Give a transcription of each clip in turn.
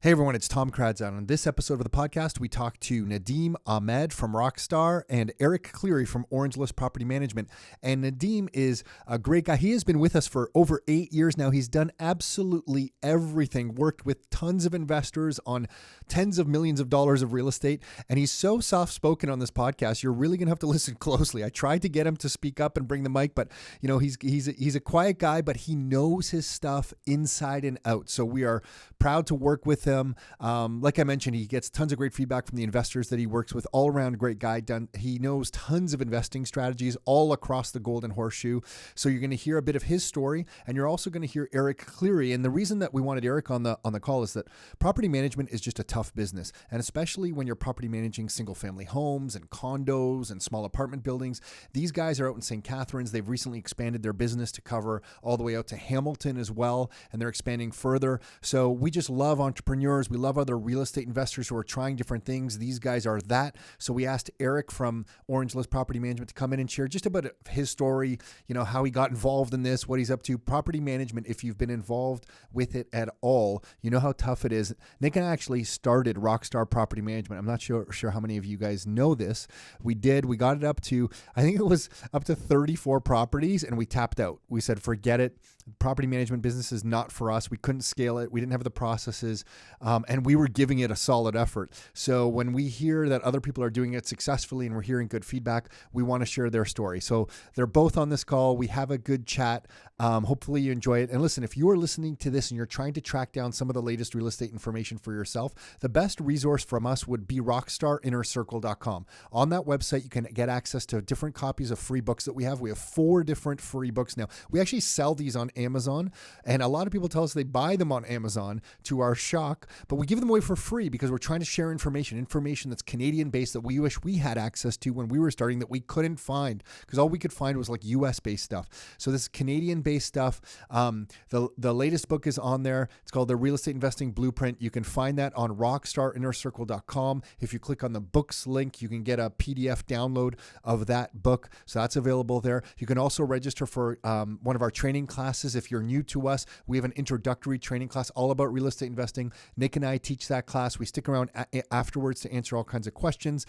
Hey everyone, it's Tom Kradzow. On this episode of the podcast, we talk to Nadeem Ahmed from Rockstar and Eric Cleary from Orange List Property Management. And Nadeem is a great guy. He has been with us for over 8 years now. He's done absolutely everything, worked with tons of investors on tens of millions of dollars of real estate. And he's so soft-spoken on this podcast, you're really going to have to listen closely. I tried to get him to speak up and bring the mic, but you know, he's a quiet guy, but he knows his stuff inside and out. So we are proud to work with him. Like I mentioned, he gets tons of great feedback from the investors that he works with. All around great guy. He knows tons of investing strategies all across the Golden Horseshoe. So you're going to hear a bit of his story, and you're also going to hear Eric Cleary. And the reason that we wanted Eric on the call is that property management is just a tough business, and especially when you're property managing single family homes and condos and small apartment buildings. These guys are out in St. Catharines. They've recently expanded their business to cover all the way out to Hamilton as well, and they're expanding further. So we just love entrepreneurs. We love other real estate investors who are trying different things. These guys are that. So we asked Eric from Orange List Property Management to come in and share just about his story, you know, how he got involved in this, what he's up to. Property management, if you've been involved with it at all, you know how tough it is. Nick and I actually started Rockstar Property Management. I'm not sure how many of you guys know this. We got it up to, I think it was up to 34 properties, and we tapped out. We said, forget it. Property management business is not for us. We couldn't scale it. We didn't have the processes, and we were giving it a solid effort. So when we hear that other people are doing it successfully and we're hearing good feedback, we want to share their story. So they're both on this call. We have a good chat. Hopefully you enjoy it. And listen, if you are listening to this and you're trying to track down some of the latest real estate information for yourself, the best resource from us would be rockstarinnercircle.com. On that website, you can get access to different copies of free books that we have. We have 4 different free books now. We actually sell these on Amazon, and a lot of people tell us they buy them on Amazon, to our shock, but we give them away for free because we're trying to share information that's Canadian based that we wish we had access to when we were starting that we couldn't find, because all we could find was like US based stuff. So this Canadian based stuff, the latest book is on there. It's called The Real Estate Investing Blueprint. You can find that on rockstarinnercircle.com. If you click on the books link, you can get a PDF download of that book. So that's available there. You can also register for one of our training classes. If you're new to us, we have an introductory training class all about real estate investing. Nick and I teach that class. We stick around afterwards to answer all kinds of questions.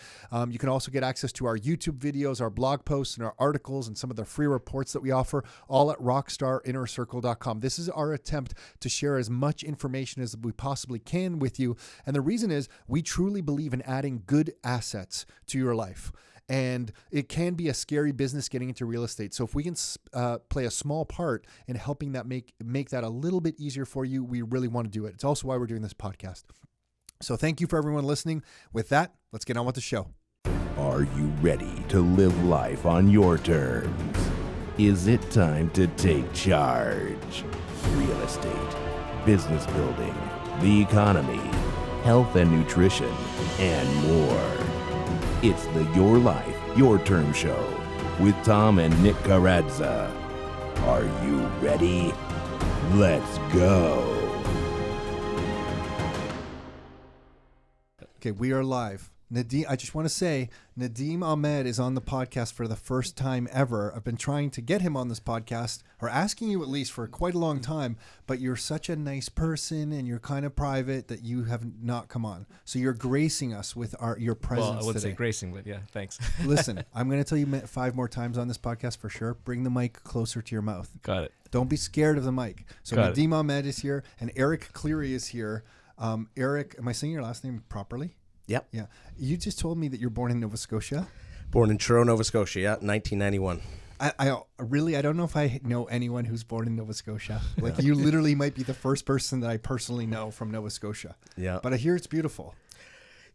You can also get access to our YouTube videos, our blog posts, and our articles, and some of the free reports that we offer, all at rockstarinnercircle.com. This is our attempt to share as much information as we possibly can with you. And the reason is we truly believe in adding good assets to your life. And it can be a scary business getting into real estate. So if we can play a small part in helping that make that a little bit easier for you, we really want to do it. It's also why we're doing this podcast. So thank you for everyone listening. With that, let's get on with the show. Are you ready to live life on your terms? Is it time to take charge? Real estate, business building, the economy, health and nutrition, and more. It's the Your Life, Your Term Show with Tom and Nick Kradzow. Are you ready? Let's go. Okay, we are live. Nadeem, I just want to say, Nadeem Ahmed is on the podcast for the first time ever. I've been trying to get him on this podcast, or asking you at least, for quite a long time, but you're such a nice person and you're kind of private that you have not come on. So you're gracing us with your presence today. Well, I wouldn't say gracing, but yeah, thanks. Listen, I'm going to tell you 5 more times on this podcast for sure. Bring the mic closer to your mouth. Got it. Don't be scared of the mic. So Nadeem Ahmed is here, and Eric Cleary is here. Eric, am I saying your last name properly? Yep. Yeah. You just told me that you're born in Nova Scotia. Born in Truro, Nova Scotia, yeah, 1991. I don't know if I know anyone who's born in Nova Scotia. Like, you literally might be the first person that I personally know from Nova Scotia. Yeah. But I hear it's beautiful.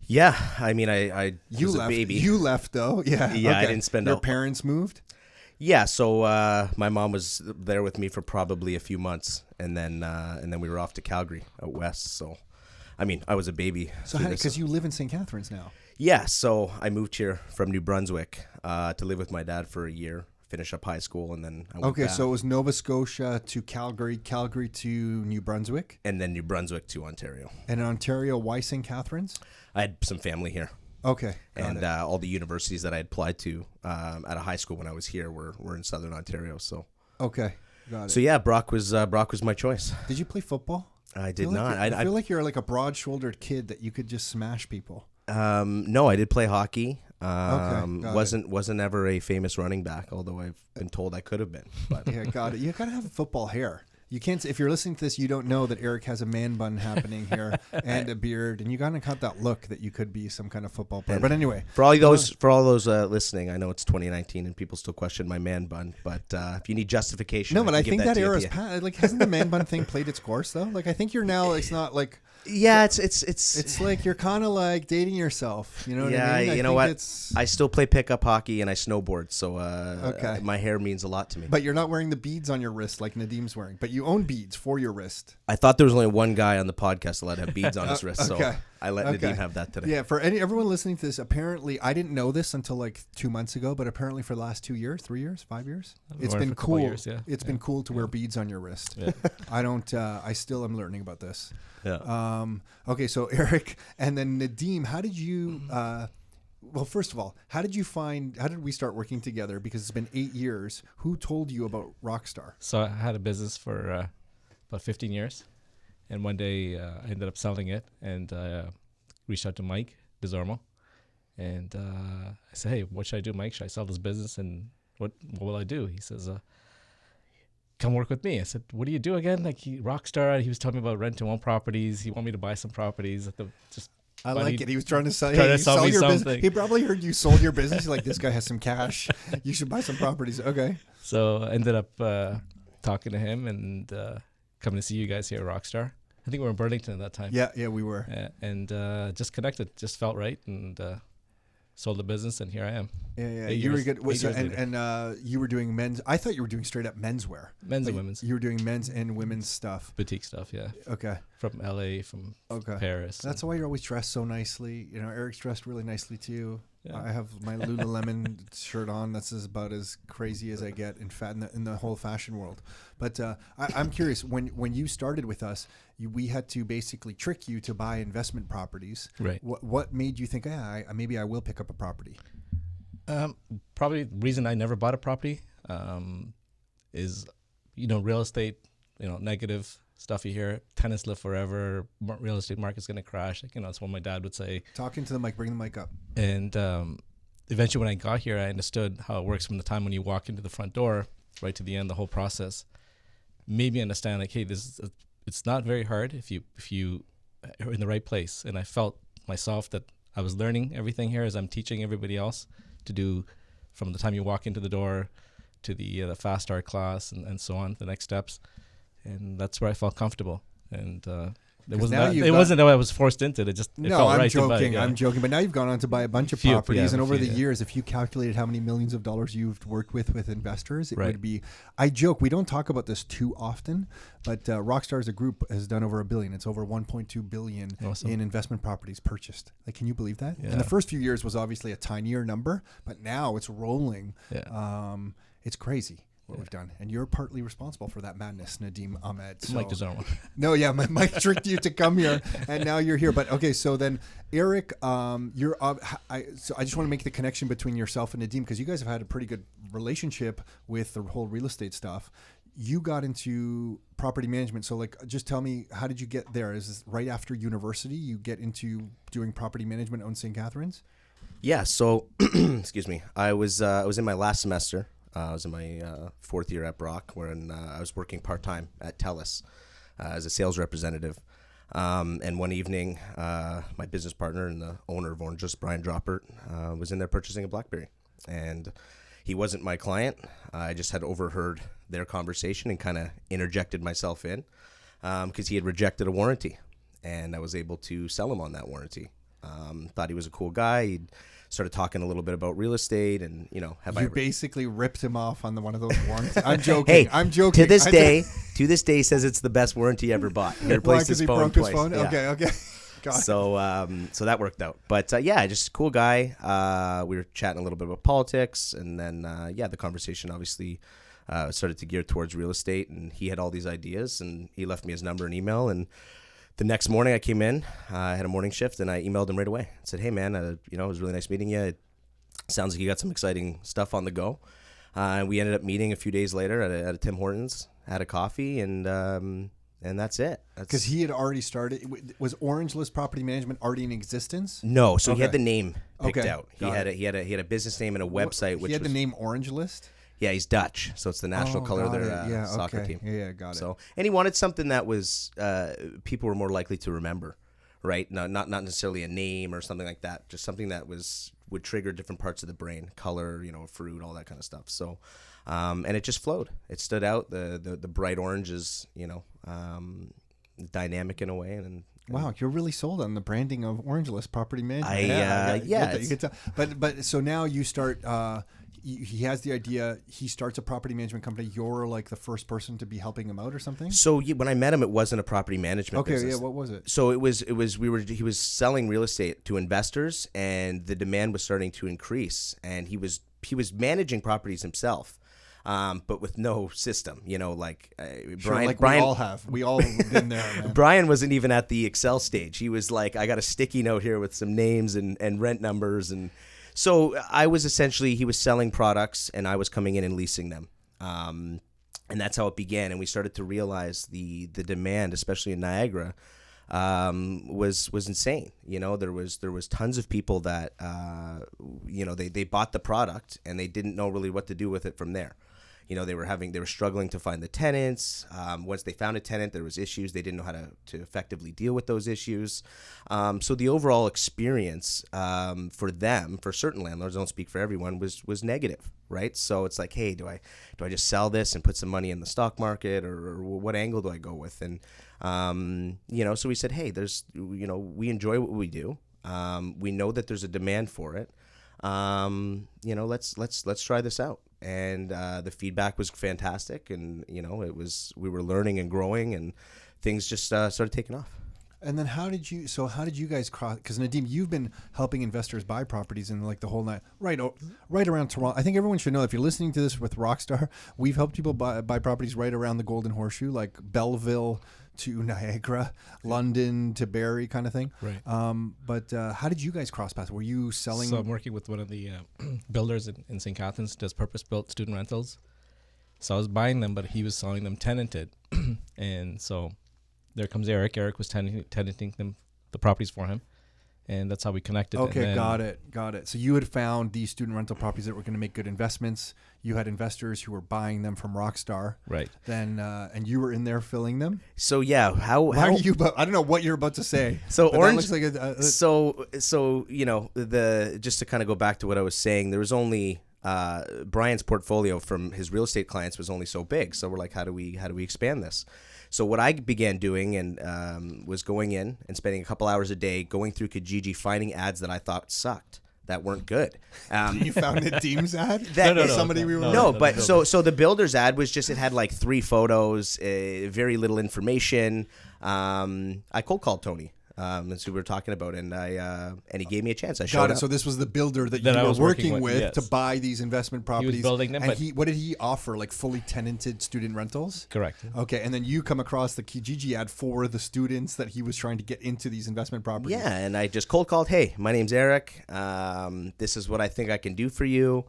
Yeah. I mean, I was a baby. You left, though. Yeah. Yeah, okay. I didn't spend Your parents moved? Yeah, so my mom was there with me for probably a few months, and then we were off to Calgary out west, so... I mean, I was a baby. So because you live in St. Catharines now. Yeah, so I moved here from New Brunswick to live with my dad for a year, finish up high school, and then I went back. So it was Nova Scotia to Calgary, Calgary to New Brunswick? And then New Brunswick to Ontario. And in Ontario, why St. Catharines? I had some family here. Okay. And all the universities that I applied to at a high school when I was here were in Southern Ontario. So okay, got it. So yeah, Brock was my choice. Did you play football? I did feel not. Like I feel like you're like a broad-shouldered kid that you could just smash people. No, I did play hockey. Got wasn't ever a famous running back, although I've been told I could have been. But Yeah, got it. You got to have football hair. You can't. If you're listening to this, you don't know that Eric has a man bun happening here and a beard, and you got to cut that look that you could be some kind of football player. But anyway, for all those listening, I know it's 2019 and people still question my man bun, but if you need justification, no, but I can think give that to you at era's the end. past. Like, hasn't the man bun thing played its course though? Like, I think you're now. It's not like. Yeah, it's like you're kind of like dating yourself. You know what I mean? You know what? I still play pickup hockey and I snowboard, so my hair means a lot to me. But you're not wearing the beads on your wrist like Nadeem's wearing. But you own beads for your wrist. I thought there was only one guy on the podcast allowed to have beads on his wrist, so I let Nadeem have that today. Yeah, for everyone listening to this, apparently I didn't know this until like 2 months ago, but apparently for the last 2 years, 3 years, 5 years, it's been cool. Years, It's been cool to wear beads on your wrist. Yeah. I still am learning about this. Yeah. Okay, so Eric and then Nadeem, how did you? Well, first of all, how did we start working together? Because it's been 8 years. Who told you about Rockstar? So I had a business for about 15 years, and one day I ended up selling it, and reached out to Mike DeZormo, and I said, "Hey, what should I do, Mike? Should I sell this business, and what will I do?" He says, "Come work with me." I said, "What do you do again?" Like Rockstar. He was telling me about rent-to-own properties. He wanted me to buy some properties. I like it. He was trying to sell. Trying to sell me your something. business. He probably heard you sold your business. He's like, this guy has some cash. You should buy some properties. Okay. So I ended up talking to him and coming to see you guys here at Rockstar. I think we were in Burlington at that time. Yeah, we were. And just connected. Just felt right, and sold the business, and here I am. Yeah. You were good. And you were doing men's. I thought you were doing straight up menswear. Men's and women's. You were doing men's and women's stuff. Boutique stuff, yeah. Okay. From LA, from Paris. That's why you're always dressed so nicely. You know, Eric's dressed really nicely too. Yeah. I have my Lululemon shirt on. That's about as crazy as I get in the whole fashion world. But I'm curious, when you started with us, we had to basically trick you to buy investment properties. Right. What made you think, maybe I will pick up a property? Probably the reason I never bought a property is, real estate, negative stuff you hear. Tenants live forever. Real estate market's going to crash. That's what my dad would say. Talking to the mic, bring the mic up. And eventually when I got here, I understood how it works from the time when you walk into the front door right to the end, the whole process. Maybe understand like, hey, it's not very hard if you are in the right place. And I felt myself that I was learning everything here as I'm teaching everybody else to do from the time you walk into the door to the fast start class and so on, the next steps. And that's where I felt comfortable. And it wasn't that I was forced into it. It felt right to buy. I'm joking. But now you've gone on to buy a bunch of properties. And over the years, if you calculated how many millions of dollars you've worked with investors, it would be, I joke, we don't talk about this too often, but Rockstar as a group has done over $1 billion. It's over 1.2 billion in investment properties purchased. Like, can you believe that? Yeah. And the first few years was obviously a tinier number, but now it's rolling. Yeah. It's crazy what we've done, and you're partly responsible for that madness, Nadeem Ahmed. So, Mike DeZormo. No, yeah, Mike tricked you to come here, and now you're here. But okay, so then Eric, you're. So I just want to make the connection between yourself and Nadeem because you guys have had a pretty good relationship with the whole real estate stuff. You got into property management, so like, just tell me, how did you get there? Is this right after university? You get into doing property management on St. Catharines? Yeah. So, excuse me. I was in my last semester. I was in my fourth year at Brock, wherein I was working part-time at TELUS as a sales representative. And one evening, my business partner and the owner of Orange List, Brian Droppert, was in there purchasing a BlackBerry. And he wasn't my client. I just had overheard their conversation and kind of interjected myself in because he had rejected a warranty. And I was able to sell him on that warranty. Thought he was a cool guy. He'd started talking a little bit about real estate and, basically ripped him off on one of those warranties. I'm joking. Hey, I'm joking. To this day, he says it's the best warranty ever bought. He replaced his phone twice. Yeah. Okay. Got it. So that worked out. But just a cool guy. We were chatting a little bit about politics, and then the conversation obviously started to gear towards real estate, and he had all these ideas, and he left me his number and email. And the next morning I came in, I had a morning shift, and I emailed him right away. I said, hey, man, it was really nice meeting you. It sounds like you got some exciting stuff on the go. And we ended up meeting a few days later at a Tim Hortons, had a coffee, and and that's it. Because he had already started. Was Orange List Property Management already in existence? No, so he had Okay. the name picked Okay, out. He got had it. he had a business name and a website. Which he had was, the name Orange List. Yeah, he's Dutch, so it's the national color of got their it. soccer okay. team. Yeah, got it. So, and he wanted something that was people were more likely to remember, right? No, not necessarily a name or something like that. Just something that would trigger different parts of the brain, color, fruit, all that kind of stuff. So, and it just flowed. It stood out. The bright oranges, dynamic in a way, and Wow, you're really sold on the branding of Orange List Property Management. it's- you can tell. But so now you start. He has the idea. He starts a property management company. You're like the first person to be helping him out, or something. So when I met him, it wasn't a property management Okay, business. yeah. What was it? So he was selling real estate to investors, and the demand was starting to increase, and he was managing properties himself, but with no system. Sure, Brian. we all have. We all been there, man. Brian wasn't even at the Excel stage. He was like, I got a sticky note here with some names and rent numbers. And so he was selling products and I was coming in and leasing them. And that's how it began. And we started to realize the demand, especially in Niagara, was insane. There was tons of people that, they bought the product and they didn't know really what to do with it from there. They were struggling to find the tenants. Once they found a tenant, there was issues. They didn't know how to effectively deal with those issues. So the overall experience for them, for certain landlords, I don't speak for everyone, was negative, right? So it's like, hey, do I just sell this and put some money in the stock market, or what angle do I go with? And so we said, hey, we enjoy what we do. We know that there's a demand for it. Let's try this out. And the feedback was fantastic, and we were learning and growing, and things just started taking off. And then how did you guys cross? Because Nadeem, you've been helping investors buy properties in like the whole night, right around Toronto. I think everyone should know, if you're listening to this with Rockstar, we've helped people buy properties right around the Golden Horseshoe, like Belleville to Niagara, London to Barrie, kind of thing. Right. But how did you guys cross paths? Were you selling? So I'm working with one of the builders in St. Catharines, does purpose-built student rentals. So I was buying them, but he was selling them tenanted. And so there comes Eric. Eric was tenanting them, the properties for him. And that's how we connected. Okay, and then, got it. So you had found these student rental properties that were going to make good investments. You had investors who were buying them from Rockstar. Right. Then, and you were in there filling them. So yeah, Why are you? I don't know what you're about to say. So but Orange. that looks like just to kind of go back to what I was saying, there was only Brian's portfolio from his real estate clients was only so big. So we're like, how do we expand this? So what I began doing and was going in and spending a couple hours a day going through Kijiji, finding ads that I thought sucked, that weren't good. You found Nadeem's ad? So the builder's ad was just, it had like 3 photos, very little information. I cold called Tony. That's who we were talking about, and he gave me a chance. I showed up. So this was the builder that I you were was working working with, with yes. to buy these investment properties. He was building them, and but what did he offer? Like fully tenanted student rentals? correct. Okay, and then you come across the Kijiji ad for the students that he was trying to get into these investment properties. Yeah, and I just cold called. Hey, my name's Eric. This is what I think I can do for you.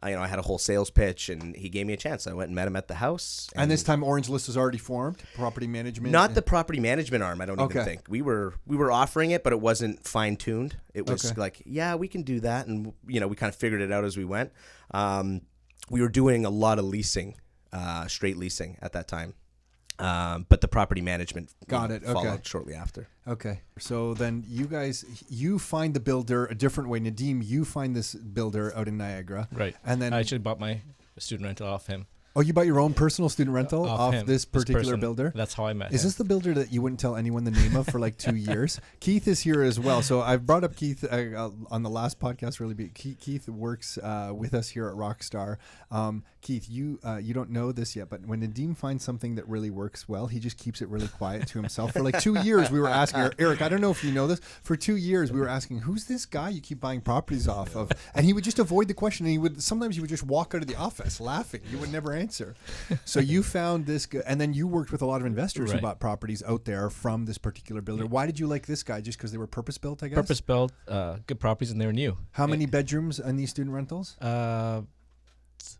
I had a whole sales pitch, and he gave me a chance. I went and met him at the house. And this time, Orange List was already formed. Property management. Not the property management arm. I don't even think we were offering it, but it wasn't fine tuned. It was like, yeah, we can do that, and we kind of figured it out as we went. We were doing a lot of leasing, straight leasing at that time. But the property management followed shortly after. Okay. So then you find the builder a different way. Nadeem, you find this builder out in Niagara. Right. And then I actually bought my student rental off him. Oh, you bought your own personal student rental off him, this particular person. builder? That's how I met Is him. this the builder that you wouldn't tell anyone the name of for like 2 years? Keith is here as well. So I've brought up Keith on the last podcast. Keith works with us here at Rockstar. Keith, you don't know this yet, but when Nadeem finds something that really works well, he just keeps it really quiet to himself. For like 2 years, we were asking Eric, I don't know if you know this, for 2 years, we were asking, who's this guy you keep buying properties off of? And he would just avoid the question. And sometimes he would just walk out of the office laughing. He would never answer. So you found this guy, and then you worked with a lot of investors who bought properties out there from this particular builder. Why did you like this guy? Just because they were purpose-built, I guess? Purpose-built, good properties, and they were new. How many bedrooms in these student rentals?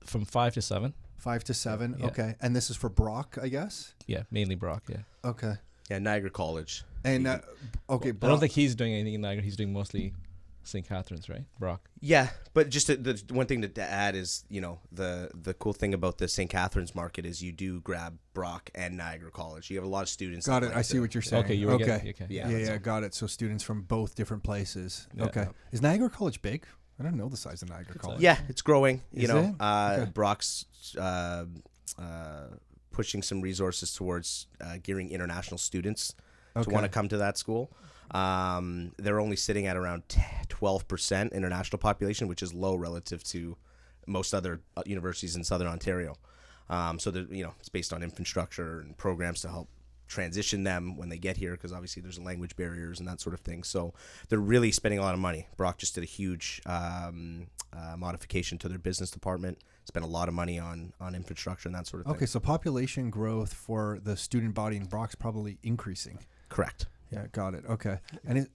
From 5 to 7. 5 to 7. Yeah. Okay. And this is for Brock, I guess? Yeah, mainly Brock. Yeah. Okay. Yeah, Niagara College. And, okay, I don't think he's doing anything in Niagara. He's doing mostly St. Catharines, right? Brock. Yeah, but just the one thing to add is, the cool thing about the St. Catharines market is you do grab Brock and Niagara College. You have a lot of students. Got that it. like I see to- what you're saying. Okay, you were okay. getting okay. Yeah, got it. So students from both different places. Yeah. Okay. Is Niagara College big? I don't know the size of Niagara College. Yeah, it's growing. Is it? Okay. Brock's pushing some resources towards gearing international students to want to come to that school. They're only sitting at around 12% international population, which is low relative to most other universities in Southern Ontario. So it's based on infrastructure and programs to help transition them when they get here, because obviously there's language barriers and that sort of thing. So they're really spending a lot of money. Brock just did a huge modification to their business department, spent a lot of money on infrastructure and that sort of thing. Okay, so population growth for the student body in Brock's probably increasing. Correct. Yeah, got it. Okay. And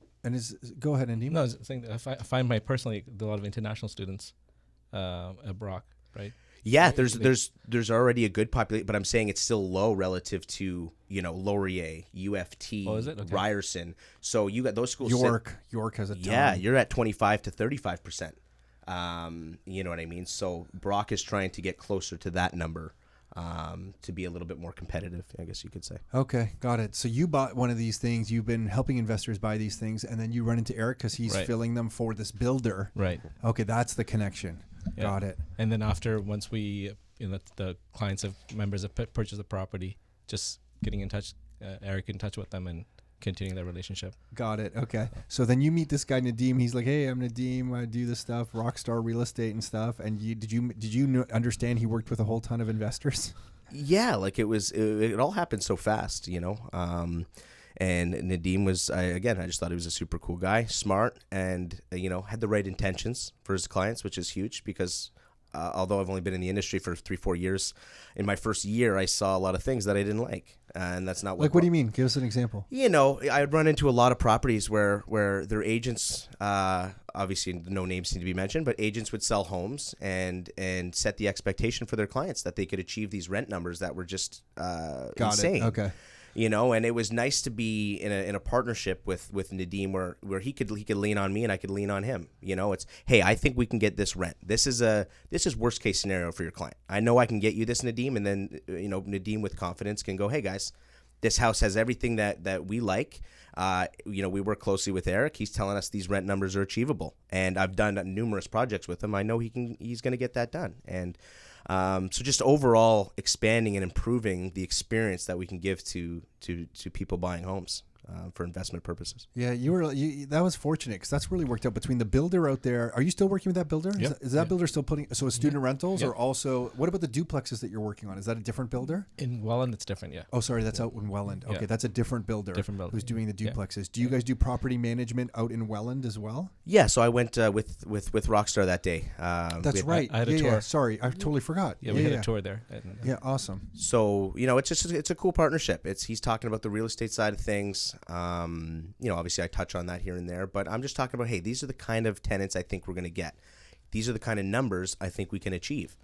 go ahead, Nadeem. No, I was saying that I find personally a lot of international students at Brock, right? Yeah, there's already a good population, but I'm saying it's still low relative to Laurier, UFT, Oh, is it? Okay. Ryerson. So you got those schools. York has a ton. Yeah, you're at 25 to 35%. You know what I mean? So Brock is trying to get closer to that number to be a little bit more competitive, I guess you could say. Okay, got it. So you bought one of these things. You've been helping investors buy these things, and then you run into Eric because he's Right. filling them for this builder. Right. Okay, that's the connection. Yeah. Got it. And then once we, the members have purchased the property, just getting in touch, Eric in touch with them and continuing that relationship. Got it. Okay. So then you meet this guy Nadeem. He's like, "Hey, I'm Nadeem. I do this stuff, Rockstar Real Estate and stuff." And did you understand he worked with a whole ton of investors? Yeah, like it all happened so fast, And Nadeem was, I just thought he was a super cool guy, smart, and, had the right intentions for his clients, which is huge because although I've only been in the industry for 3-4 years, in my first year, I saw a lot of things that I didn't like. And that's not what. Like, what do you mean? Give us an example. I'd run into a lot of properties where their agents, obviously no names need to be mentioned, but agents would sell homes and set the expectation for their clients that they could achieve these rent numbers that were just insane. Okay. And it was nice to be in a partnership with Nadeem where he could lean on me and I could lean on him. It's, hey, I think we can get this rent. This is worst case scenario for your client. I know I can get you this, Nadeem, and then Nadeem with confidence can go, hey guys, this house has everything that we like. We work closely with Eric. He's telling us these rent numbers are achievable, and I've done numerous projects with him. I know he's going to get that done, and. So just overall expanding and improving the experience that we can give to people buying homes for investment purposes. Yeah, that was fortunate because that's really worked out between the builder out there. Are you still working with that builder? Yep. Is that builder still putting, so it's student rentals Yep. or also, what about the duplexes that you're working on? Is that a different builder? In Welland, it's different, yeah. Oh, sorry, that's out in Welland. Okay, Yeah. that's a different builder. Different builder. Who's doing the Yeah. duplexes. Do you guys do property management out in Welland as well? Yeah, so I went with Rockstar that day. That's right. I had a Yeah, tour. sorry, I totally forgot. Yeah, we had a tour there. Yeah, awesome. So it's a cool partnership. He's talking about the real estate side of things. Obviously I touch on that here and there, but I'm just talking about, hey, these are the kind of tenants I think we're going to get. These are the kind of numbers I think we can achieve.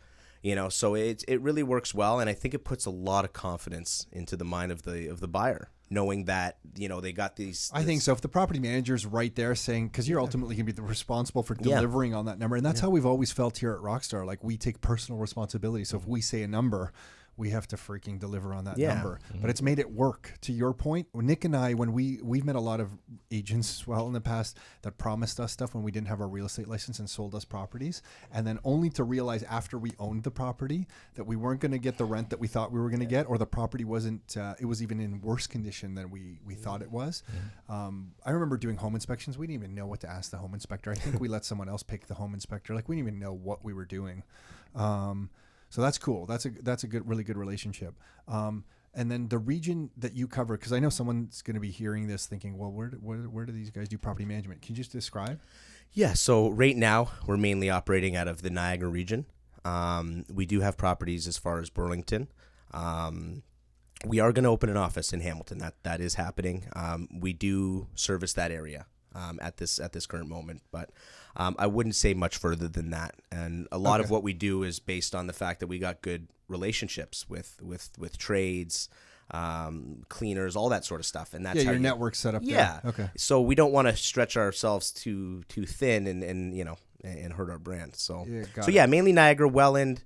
So it really works well, and I think it puts a lot of confidence into the mind of the buyer, knowing that they got these. I think so. If the property manager's right there saying, because you're ultimately going to be responsible for delivering on that number, and that's how we've always felt here at Rockstar. Like, we take personal responsibility. So if we say a number, we have to freaking deliver on that number. But it's made it work. To your point, Nick and I, when we've met a lot of agents as well in the past that promised us stuff when we didn't have our real estate license and sold us properties, and then only to realize after we owned the property that we weren't going to get the rent that we thought we were going to get, or the property wasn't, it was even in worse condition than we thought it was. I remember doing home inspections. We didn't even know what to ask the home inspector. I think we let someone else pick the home inspector. Like, we didn't even know what we were doing. So that's cool. That's a really good relationship. And then the region that you cover, because I know someone's going to be hearing this thinking, well, where do these guys do property management? Can you just describe? Yeah, so right now we're mainly operating out of the Niagara region. We do have properties as far as Burlington. We are going to open an office in Hamilton. That is happening. We do service that area. at this current moment. But I wouldn't say much further than that. And a lot of what we do is based on the fact that we got good relationships with trades, cleaners, all that sort of stuff. And that's how your network set up. Yeah. There. Okay. So we don't want to stretch ourselves too thin and and hurt our brand. So mainly Niagara, Welland,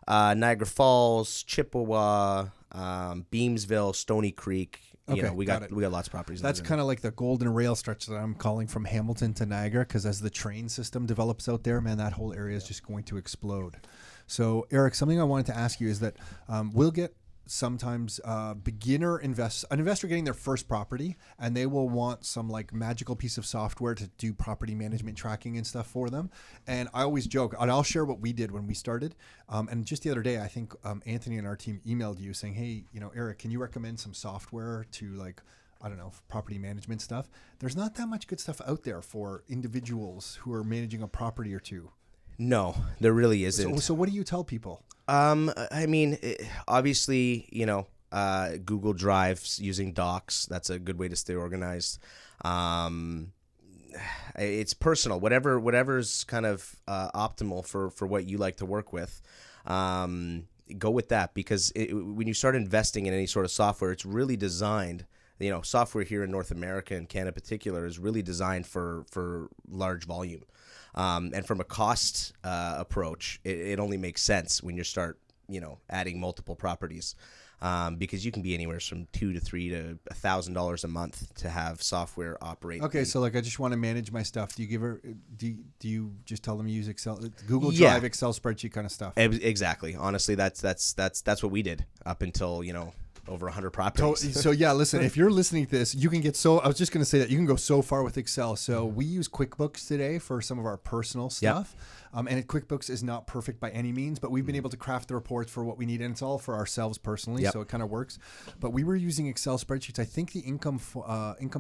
Niagara Falls, Chippewa, Beamsville, Stony Creek. We got lots of properties. That's kind of like the golden rail stretch that I'm calling from Hamilton to Niagara, because as the train system develops out there, man, that whole area is just going to explode. So, Eric, something I wanted to ask you is that we'll get sometimes an investor getting their first property, and they will want some like magical piece of software to do property management tracking and stuff for them. And I always joke, and I'll share what we did when we started. And just the other day, I think Anthony and our team emailed you saying, hey, Eric, can you recommend some software to like, I don't know, property management stuff? There's not that much good stuff out there for individuals who are managing a property or two. No, there really isn't. So what do you tell people? I mean, obviously, Google Drive using Docs, that's a good way to stay organized. It's personal. Whatever's kind of optimal for what you like to work with, go with that, because when you start investing in any sort of software, it's really designed. Software here in North America and Canada in particular is really designed for large volume. And from a cost approach, it only makes sense when you start, adding multiple properties, because you can be anywhere from $2,000 to $3,000 to $1,000 a month to have software operate. Okay, so like I just want to manage my stuff. Do you just tell them use Excel, Google Drive, Excel spreadsheet kind of stuff? Exactly. Honestly, that's what we did up until over 100 properties. So yeah, listen, if you're listening to this, you can get I was just going to say that you can go so far with Excel. So we use QuickBooks today for some of our personal stuff. And QuickBooks is not perfect by any means, but we've been able to craft the reports for what we need, and it's all for ourselves personally, so it kind of works. But we were using Excel spreadsheets. I think the income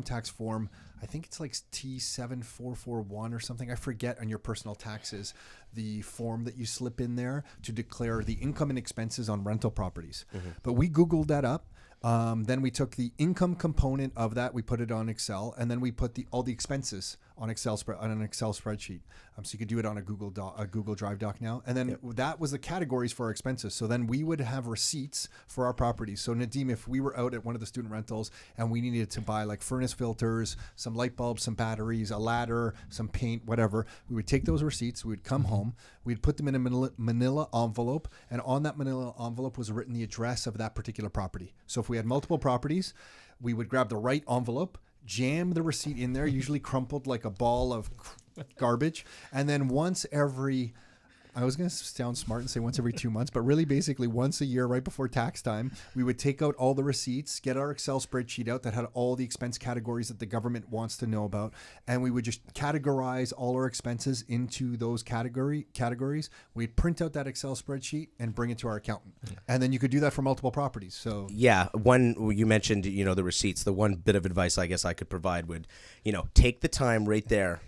tax form, I think it's like T7441 or something. I forget on your personal taxes, the form that you slip in there to declare the income and expenses on rental properties. But we Googled that up. Then we took the income component of that, we put it on Excel, and then we put all the expenses on an Excel spreadsheet. So you could do it on a Google Drive doc now. And then that was the categories for our expenses. So then we would have receipts for our properties. So Nadeem, if we were out at one of the student rentals and we needed to buy like furnace filters, some light bulbs, some batteries, a ladder, some paint, whatever, we would take those receipts, we would come home, we'd put them in a manila envelope, and on that manila envelope was written the address of that particular property. So if we had multiple properties, we would grab the right envelope, jam the receipt in there, usually crumpled like a ball of garbage, and then once every, I was going to sound smart and say once every 2 months, but really basically once a year right before tax time, we would take out all the receipts, get our Excel spreadsheet out that had all the expense categories that the government wants to know about, and we would just categorize all our expenses into those categories. We'd print out that Excel spreadsheet and bring it to our accountant. And then you could do that for multiple properties. So one, you mentioned, the receipts. The one bit of advice I guess I could provide would, take the time right there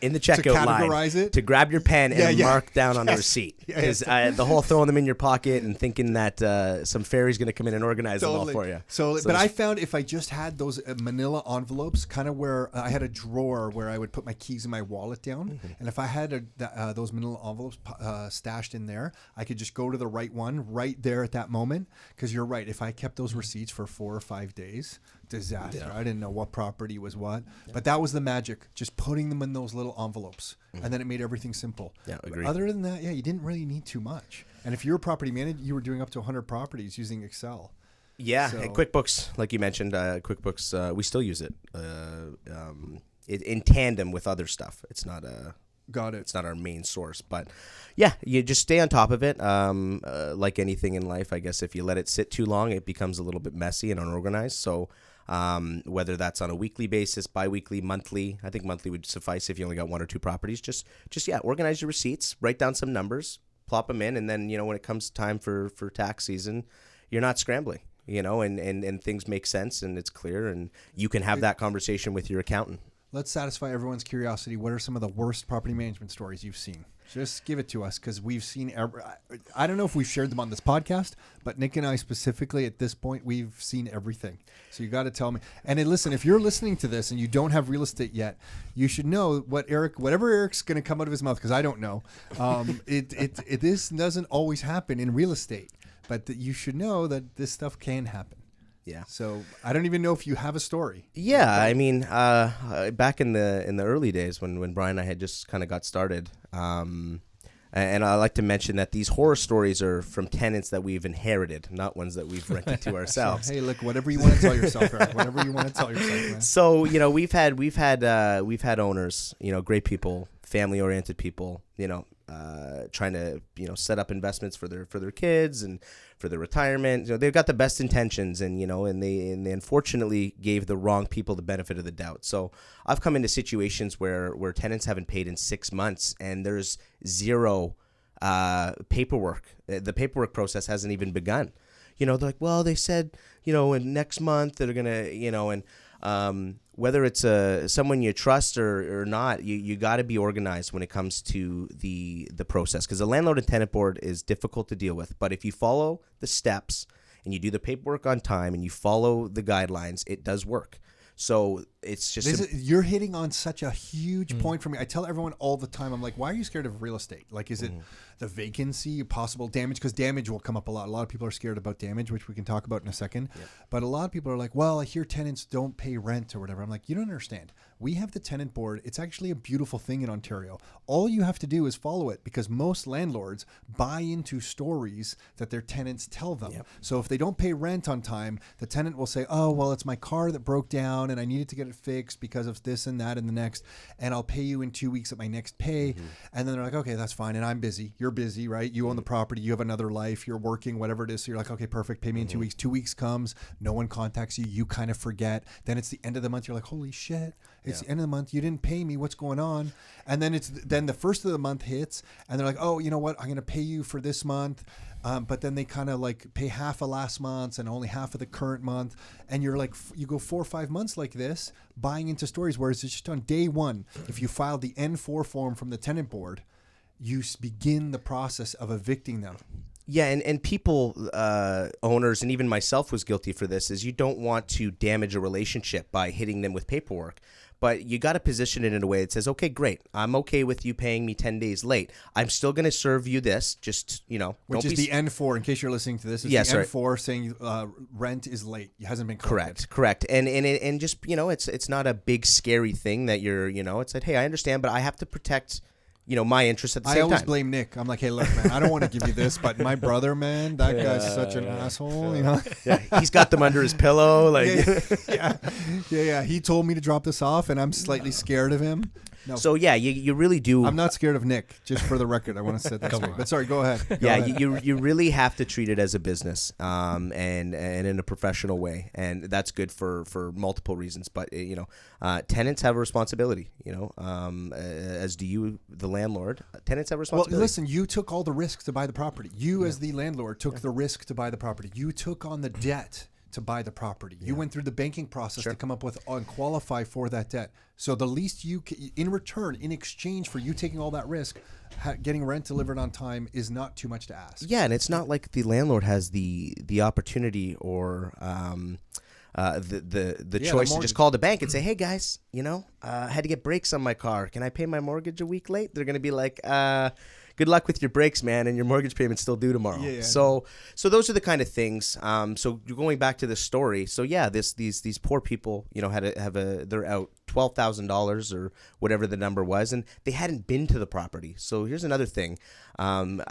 in the checkout line to grab your pen and mark down on the receipt, because the whole throwing them in your pocket and thinking that some fairy's going to come in and organize them all for you. So but I found if I just had those manila envelopes, kind of where I had a drawer where I would put my keys and my wallet down, and if I had those manila envelopes stashed in there, I could just go to the right one right there at that moment. Because you're right, if I kept those receipts for 4 or 5 days, disaster. I didn't know what property was what, but that was the magic, just putting them in those little envelopes, and then it made everything simple. Agreed. Other than that, you didn't really need too much. And if you're a property manager, you were doing up to 100 properties using Excel. And QuickBooks, like you mentioned, QuickBooks, we still use it in tandem with other stuff. It's not It's not our main source, but you just stay on top of it. Like anything in life, I guess if you let it sit too long, it becomes a little bit messy and unorganized. So whether that's on a weekly basis, bi-weekly, monthly, I think monthly would suffice if you only got 1 or 2 properties. Just organize your receipts, write down some numbers, plop them in, and then when it comes time for tax season, you're not scrambling. And things make sense and it's clear, and you can have that conversation with your accountant. let's satisfy everyone's curiosity. What are some of the worst property management stories you've seen? Just give it to us, because we've seen I don't know if we've shared them on this podcast, but Nick and I specifically at this point, we've seen everything. So you got to tell me. And then listen, if you're listening to this and you don't have real estate yet, you should know whatever Eric's going to come out of his mouth, because I don't know. This doesn't always happen in real estate, but you should know that this stuff can happen. Yeah. So I don't even know if you have a story. Yeah, I mean, back in the early days when Brian and I had just kind of got started, and I like to mention that these horror stories are from tenants that we've inherited, not ones that we've rented to ourselves. Hey, look, whatever you want to tell yourself, Eric. Whatever you want to tell yourself, man. So we've had owners, great people, family oriented people, trying to set up investments for their kids and for their retirement. They've got the best intentions, and they unfortunately gave the wrong people the benefit of the doubt. So I've come into situations where tenants haven't paid in 6 months, and there's zero paperwork. The paperwork process hasn't even begun. They're like, well, they said in next month they're gonna and whether it's someone you trust or not, you got to be organized when it comes to the process, because the landlord and tenant board is difficult to deal with. But if you follow the steps and you do the paperwork on time and you follow the guidelines, it does work. So it's just you're hitting on such a huge point for me. I tell everyone all the time, I'm like, why are you scared of real estate? Like, is it the vacancy, possible damage? Because damage will come up a lot. A lot of people are scared about damage, which we can talk about in a second. Yep. But a lot of people are like, well, I hear tenants don't pay rent or whatever. I'm like, you don't understand. We have the tenant board. It's actually a beautiful thing in Ontario. All you have to do is follow it, because most landlords buy into stories that their tenants tell them. Yep. So if they don't pay rent on time, the tenant will say, oh, well, it's my car that broke down and I needed to get it fixed because of this and that and the next, and I'll pay you in 2 weeks at my next pay. And then they're like, okay, that's fine. And I'm busy. You're busy, right? You own the property. You have another life. You're working, whatever it is. So you're like, okay, perfect. Pay me in 2 weeks. 2 weeks comes. No one contacts you. You kind of forget. Then it's the end of the month. You're like, holy shit. It's the end of the month. You didn't pay me. What's going on? And then then the first of the month hits, and they're like, oh, you know what? I'm going to pay you for this month. But then they kind of like pay half of last month's and only half of the current month. And you're like, you go 4 or 5 months like this, buying into stories, whereas it's just on day one. If you file the N4 form from the tenant board, you begin the process of evicting them. Yeah, and people, owners, and even myself was guilty for this, is you don't want to damage a relationship by hitting them with paperwork. But you got to position it in a way that says, okay, great. I'm okay with you paying me 10 days late. I'm still going to serve you this, just, Which is the N4, in case you're listening to this. It's the N4 saying rent is late. It hasn't been collected. Correct. And just, it's not a big, scary thing that you're, it's like, hey, I understand, but I have to protect my interests at the same time. I always blame Nick. I'm like, hey, look, man, I don't want to give you this, but my brother, man, that guy's such an asshole, Yeah, he's got them under his pillow. Like, yeah. He told me to drop this off, and I'm slightly scared of him. No. So yeah, you really do. I'm not scared of Nick. Just for the record, I want to set that straight. But sorry, go ahead. Go ahead. You really have to treat it as a business, and in a professional way, and that's good for multiple reasons. But tenants have a responsibility. As do you, the landlord. Tenants have a responsibility. Well, listen, you took all the risk to buy the property. You, as the landlord, took the risk to buy the property. You took on the debt to buy the property. You went through the banking process to come up with and qualify for that debt. So the least you, in return, in exchange for you taking all that risk, getting rent delivered on time is not too much to ask. Yeah, and it's not like the landlord has the opportunity or the choice to just call the bank and say, hey guys, I had to get brakes on my car. Can I pay my mortgage a week late? They're going to be like, good luck with your brakes, man, and your mortgage payment's still due tomorrow. Yeah. So those are the kind of things. So you're going back to the story. So yeah, these poor people, they're out $12,000 or whatever the number was, and they hadn't been to the property. So here's another thing.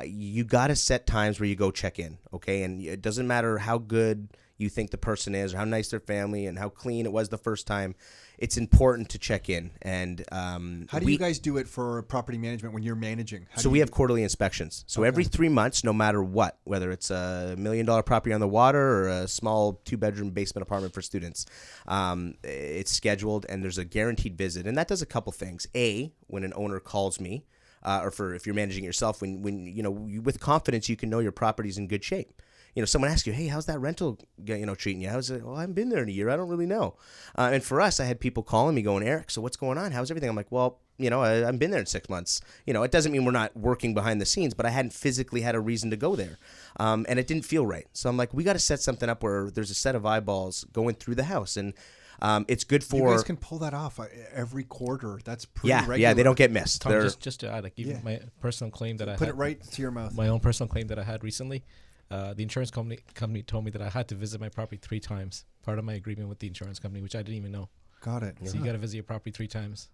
You got to set times where you go check in, okay? And it doesn't matter how good you think the person is or how nice their family and how clean it was the first time. It's important to check in. And how do you guys do it for property management when you're managing? We have quarterly inspections. So every 3 months, no matter what, whether it's a $1 million property on the water or a small 2-bedroom basement apartment for students, it's scheduled and there's a guaranteed visit. And that does a couple things. When an owner calls me, or if you're managing yourself, when with confidence, you can know your property's in good shape. someone asks you, hey, how's that rental, treating you? How's it? Well, I haven't been there in a year. I don't really know. And for us, I had people calling me going, Eric, so what's going on? How's everything? I'm like, well, I've been there in 6 months. It doesn't mean we're not working behind the scenes, but I hadn't physically had a reason to go there. And it didn't feel right. So I'm like, we got to set something up where there's a set of eyeballs going through the house. And it's good for... You guys can pull that off every quarter. That's pretty regular. Yeah, they don't get missed. Tom, just to add, like even my personal claim that I put had, it right to your mouth. My own personal claim that I had recently, the insurance company told me that I had to visit my property 3 times. Part of my agreement with the insurance company, which I didn't even know. Got it. So you got to visit your property 3 times.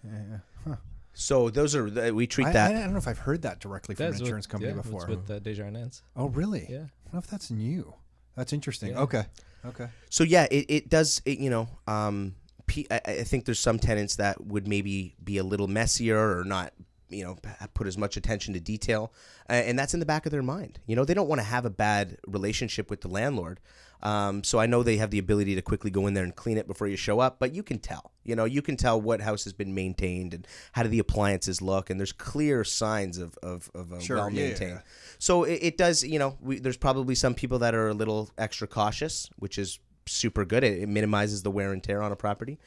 Yeah. Huh. So those are we treat that. I don't know if I've heard that directly from an insurance company before. It's with Desjardins. Oh, really? Yeah. I don't know if that's new. That's interesting. Yeah. Okay. So yeah, it does. I think there's some tenants that would maybe be a little messier or not, put as much attention to detail, and that's in the back of their mind. They don't want to have a bad relationship with the landlord. So I know they have the ability to quickly go in there and clean it before you show up, but you can tell. You can tell what house has been maintained and how do the appliances look, and there's clear signs of a well-maintained. Yeah. So it does, there's probably some people that are a little extra cautious, which is super good. It minimizes the wear and tear on a property.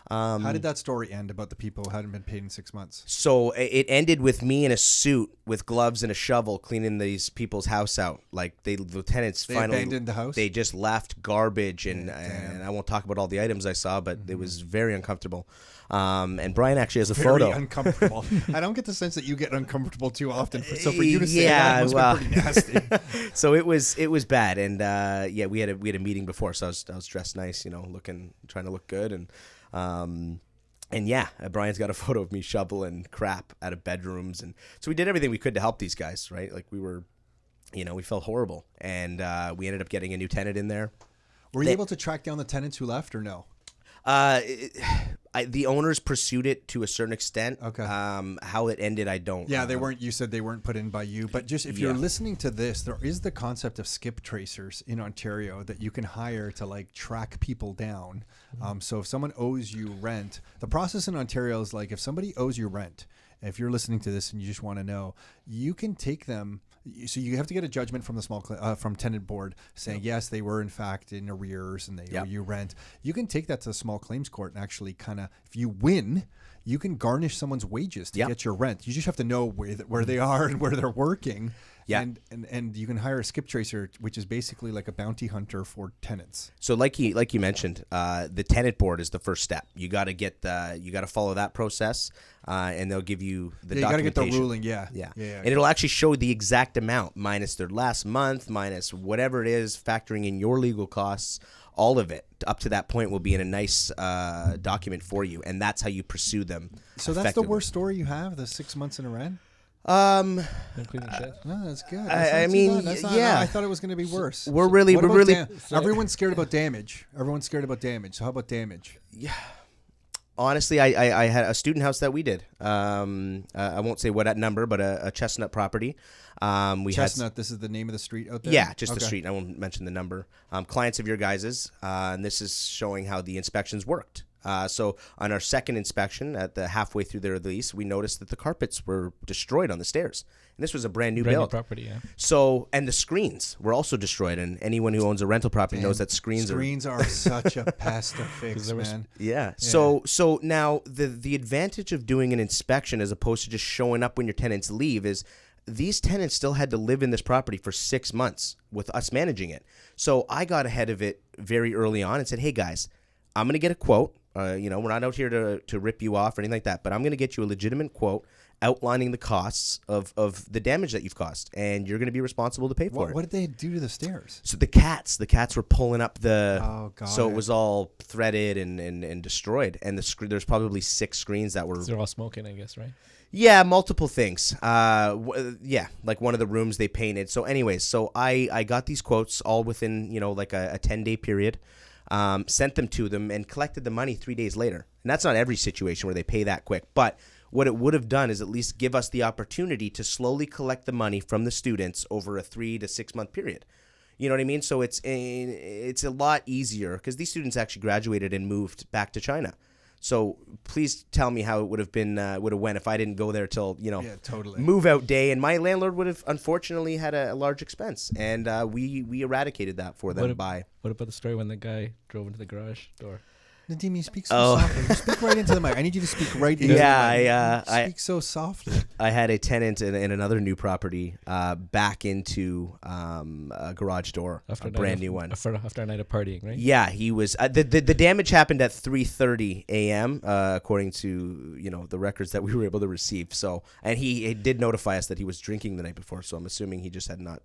How did that story end about the people who hadn't been paid in 6 months? So it ended with me in a suit with gloves and a shovel cleaning these people's house out. Like the tenants finally abandoned the house. They just left garbage and I won't talk about all the items I saw, but it was very uncomfortable. And Brian actually has a photo. Very uncomfortable. I don't get the sense that you get uncomfortable too often. So for you to say that must be pretty nasty. So it was bad, and we had a meeting before, so I was dressed nice, trying to look good, and Brian's got a photo of me shoveling crap out of bedrooms, and so we did everything we could to help these guys, right? Like we were, we felt horrible, and we ended up getting a new tenant in there. Were you able to track down the tenants who left or no? The owners pursued it to a certain extent. Okay. How it ended, I don't. Yeah, they weren't. You said they weren't put in by you, but just if you're listening to this, there is the concept of skip tracers in Ontario that you can hire to like track people down. So if someone owes you rent, the process in Ontario is like if somebody owes you rent, if you're listening to this and you just want to know, you can take them. So you have to get a judgment from the from tenant board saying yes, they were in fact in arrears and they owe you rent. You can take that to the small claims court and actually kind of, if you win, you can garnish someone's wages to get your rent. You just have to know where they are and where they're working. Yeah. And you can hire a skip tracer, which is basically like a bounty hunter for tenants. So like you mentioned, the tenant board is the first step. You got to follow that process, and they'll give you the documentation. You got to get the ruling, yeah. And it'll actually show the exact amount minus their last month, minus whatever it is, factoring in your legal costs. All of it up to that point will be in a nice document for you, and that's how you pursue them. So that's the worst story you have, the 6 months in a rent? No, that's good. I thought it was going to be worse. We're really. Everyone's scared about damage. So how about damage? Yeah. Honestly, I had a student house that we did. I won't say what number, but a Chestnut property. Chestnut. This is the name of the street out there. Yeah, just the street. I won't mention the number. Clients of your guys's, and this is showing how the inspections worked. So on our second inspection, at the halfway through their lease, we noticed that the carpets were destroyed on the stairs. And this was a brand new build. Property, yeah. So, and the screens were also destroyed. And anyone who owns a rental property knows that screens are such a pest to fix, man. Yeah. So now the advantage of doing an inspection as opposed to just showing up when your tenants leave is these tenants still had to live in this property for 6 months with us managing it. So I got ahead of it very early on and said, hey guys, I'm going to get a quote. We're not out here to rip you off or anything like that, but I'm going to get you a legitimate quote outlining the costs of the damage that you've caused, and you're going to be resposible to pay for it. What did they do to the stairs? So the cats were pulling up the. Oh God! So it was all threaded and destroyed, and there's probably 6 screens that were. They're all smoking, I guess, right? Yeah, multiple things. Like one of the rooms they painted. So anyways, so I got these quotes all within like a 10-day period. Sent them to them and collected the money 3 days later. And that's not every situation where they pay that quick. But what it would have done is at least give us the opportunity to slowly collect the money from the students over a 3 to 6 month period. You know what I mean? So it's a lot easier because these students actually graduated and moved back to China. So please tell me how it would have went if I didn't go there till totally. move out day, and my landlord would have unfortunately had a large expense, and we eradicated that for them by. What about the story when the guy drove into the garage door? Nadeem, you speak so softly. You speak right into the mic. I need you to speak right into the mic. Speak so softly. I had a tenant in another new property back into a garage door, a brand new one. After a night of partying, right? Yeah, he was. The damage happened at 3:30 a.m. According to the records that we were able to receive. So, and he did notify us that he was drinking the night before. So I'm assuming he just had not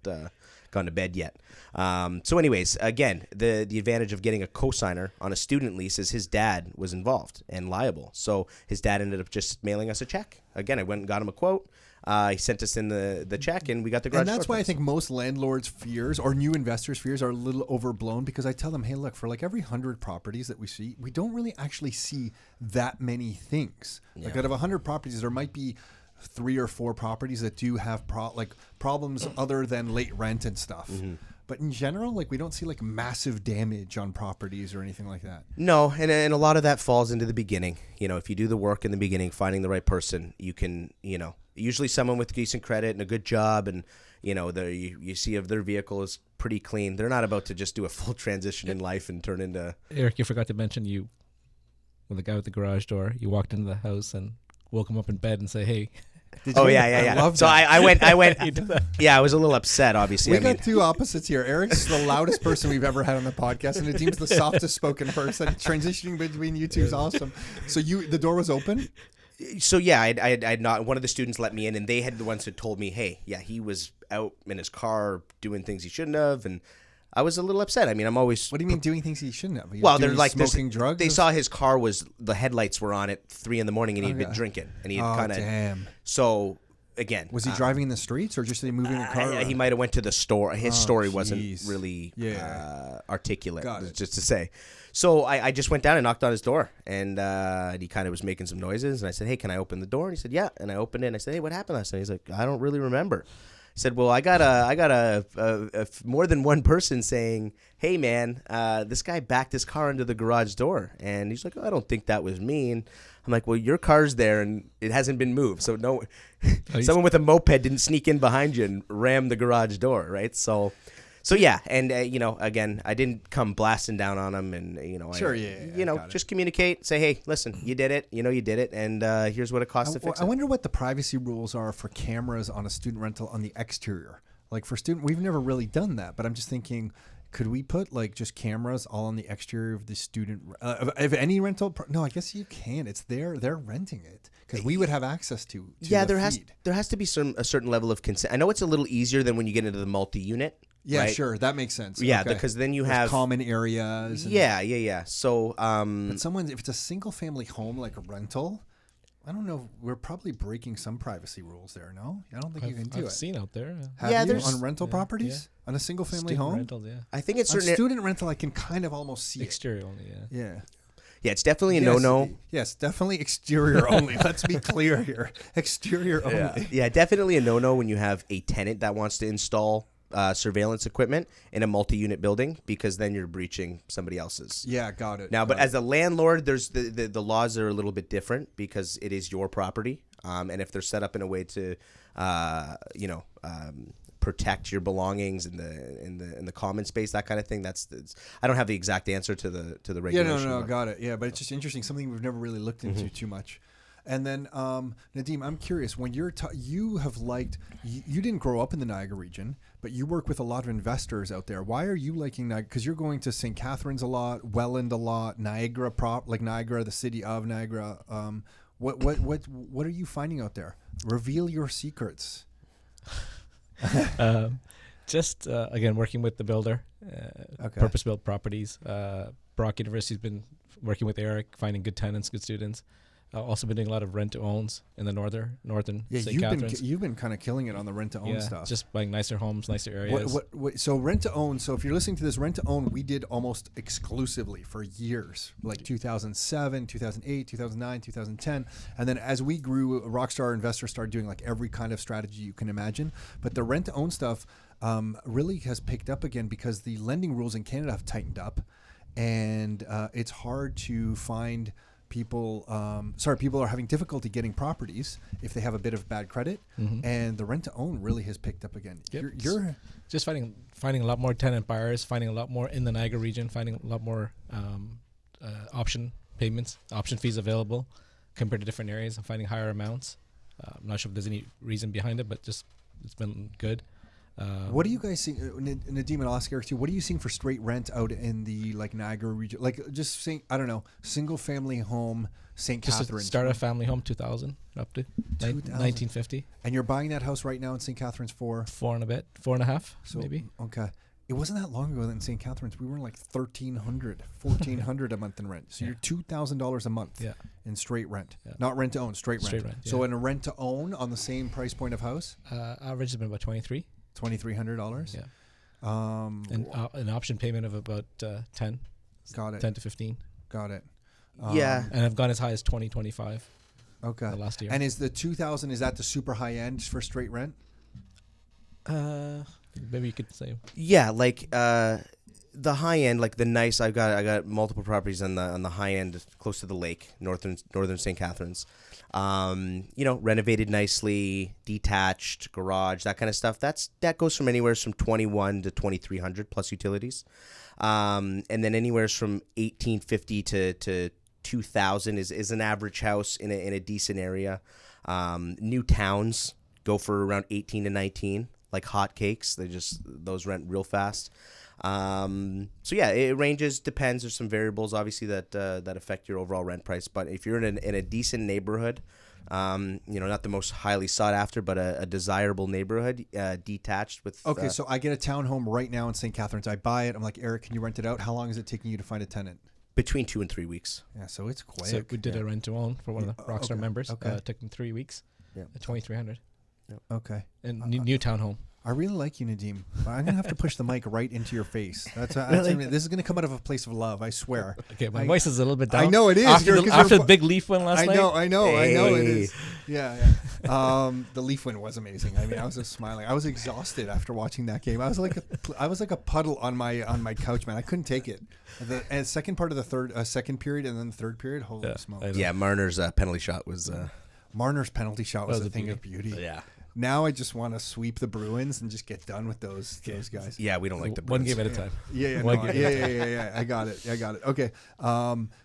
gone to bed yet. So anyways, again, the advantage of getting a cosigner on a student lease is his dad was involved and liable. So his dad ended up just mailing us a check. Again, I went and got him a quote. He sent us in the check, and we got the garage. And that's why I think most landlords' fears or new investors' fears are a little overblown, because I tell them, hey, look, for like every 100 properties that we see, we don't really actually see that many things. Yeah. Like out of 100 properties, there might be 3 or 4 properties that do have problems other than late rent and stuff. Mm-hmm. But in general, like, we don't see like massive damage on properties or anything like that. No, and a lot of that falls into the beginning. If you do the work in the beginning, finding the right person, you can, usually someone with decent credit and a good job, and you see if their vehicle is pretty clean. They're not about to just do a full transition in life and turn into. Eric, you forgot to mention with the guy with the garage door, you walked into the house and woke him up in bed and say, hey. Yeah. I love so that. I went. Yeah, I was a little upset. Obviously, we got two opposites here. Eric's the loudest person we've ever had on the podcast, and Nadeem's the softest spoken person. Transitioning between you two is awesome. So the door was open. So yeah, I'd not. One of the students let me in, and they had the ones who told me, hey, yeah, he was out in his car doing things he shouldn't have, and I was a little upset. I mean, I'm always. What do you mean doing things he shouldn't have? Well, they're like smoking drugs. They saw his car the headlights were on at 3 a.m, and he'd been drinking, and he had kind of. Damn. So again, was he driving in the streets or just moving a car? He might have went to the store. His story wasn't really articulate, just to say. So I just went down and knocked on his door, and he kind of was making some noises, and I said, hey, can I open the door? And he said, yeah. And I opened it, and I said, hey, what happened last night? He's like, I don't really remember. I said, well, I got a more than one person saying, hey, man, this guy backed his car into the garage door. And he's like, oh, I don't think that was me. And I'm like, well, your car's there and it hasn't been moved. So no, someone with a moped didn't sneak in behind you and ram the garage door, right? So yeah, and again, I didn't come blasting down on him, and just communicate, say, hey, listen, you did it, you did it, and here's what it costs to fix it. I wonder what the privacy rules are for cameras on a student rental on the exterior. Like for student, we've never really done that, but I'm just thinking, could we put like just cameras all on the exterior of the student of any rental? No, I guess you can. It's they're renting it because we would have access to yeah, the feed. There has to be a certain level of consent. I know it's a little easier than when you get into the multi-unit. Yeah, right? Sure. That makes sense. Yeah, okay. Because then you have common areas. Yeah. So, but if it's a single family home, like a rental, I don't know. We're probably breaking some privacy rules there. No, I don't think you can do it. I've seen out there. Have you on rental properties on a single family home? Rentals, yeah. I think it's certain student rental. I can kind of almost see exterior only. Yeah. Yeah, it's definitely a no-no. Yes, definitely exterior only. Let's be clear here. Exterior only. Yeah, definitely a no-no when you have a tenant that wants to install surveillance equipment in a multi-unit building, because then you're breaching somebody else's. Yeah, got it. Now, but as a landlord, there's the laws are a little bit different because it is your property, and if they're set up in a way to, protect your belongings in the common space, that kind of thing. I don't have the exact answer to the regulation. Yeah, no, got it. Yeah, but it's just interesting, something we've never really looked into too much. And then, Nadeem, I'm curious, when you didn't grow up in the Niagara region, but you work with a lot of investors out there. Why are you liking Niagara? Because you're going to St. Catharines a lot, Welland a lot, Niagara, the city of Niagara. What are you finding out there? Reveal your secrets. Again, working with the builder, purpose-built properties. Brock University's been working with Eric, finding good tenants, good students. Also been doing a lot of rent-to-owns in the northern St. Catharines. You've been kind of killing it on the rent-to-own stuff. Just buying nicer homes, nicer areas. So rent-to-own, so if you're listening to this, rent-to-own we did almost exclusively for years, like 2007, 2008, 2009, 2010. And then as we grew, Rockstar Investors started doing like every kind of strategy you can imagine. But the rent-to-own stuff really has picked up again because the lending rules in Canada have tightened up. And it's hard to find people are having difficulty getting properties if they have a bit of bad credit, and the rent to own really has picked up again. Yep. You're just finding a lot more tenant buyers, finding a lot more in the Niagara region, finding a lot more option payments, option fees available compared to different areas. I'm finding higher amounts. I'm not sure if there's any reason behind it, but just it's been good. What are you guys seeing, Nadeem, and I'll ask Eric too, what are you seeing for straight rent out in the like Niagara region? Like just saying, I don't know, single family home, St. Just Catharines. to start a family home, 2,000 up to 1950. And you're buying that house right now in St. Catharines for? 4.5, So, maybe. Okay. It wasn't that long ago that in St. Catharines, we were in like $1,400 a month in rent. So you're $2,000 a month in straight rent. Yeah. Not rent to own, straight rent. So in a rent to own on the same price point of house? Average has been about $2,300. Yeah. And an option payment of about 10. Got it. 10 to 15. Got it. And I've gone as high as 20-25. Okay. The last year. And is the 2,000, is that the super high end for straight rent? Maybe you could say. Yeah, like the high end, like the nice. I got multiple properties on the high end, close to the lake, northern St. Catharines. Renovated nicely, detached garage, that kind of stuff. That goes from anywhere from 21 to 2,300 plus utilities, and then anywhere from 1,850 to 2,000 is an average house in a decent area. New towns go for around 18 to 19. Like hotcakes, those rent real fast. So yeah, it ranges, depends. There's some variables obviously that affect your overall rent price. But if you're in a decent neighborhood, not the most highly sought after, but a desirable neighborhood, detached with. Okay, so I get a townhome right now in St. Catharines. I buy it. I'm like, Eric, can you rent it out? How long is it taking you to find a tenant? Between 2 and 3 weeks. Yeah, so it's quick. So we did a rent to own for one of the Rockstar members. Okay. It took them 3 weeks. Yeah. At 2,300. Okay. And new townhome. I really like you, Nadeem. I'm gonna have to push the mic right into your face. That's Really? this is gonna come out of a place of love. I swear. Okay, my voice is a little bit down. I know it is. After the big Leaf win last night. I know it Hey. is. Yeah. The Leaf win was amazing. I mean, I was just smiling. I was exhausted after watching that game. I was like a puddle on my couch, man. I couldn't take it. The second part of the second period and then the third period. Holy smokes! Yeah, Marner's penalty shot was. Marner's penalty shot was a thing of beauty. beauty. Yeah. Now I just want to sweep the Bruins and just get done with those guys. Yeah, we don't like the one Bruins. game at a time. Yeah. I got it. Okay.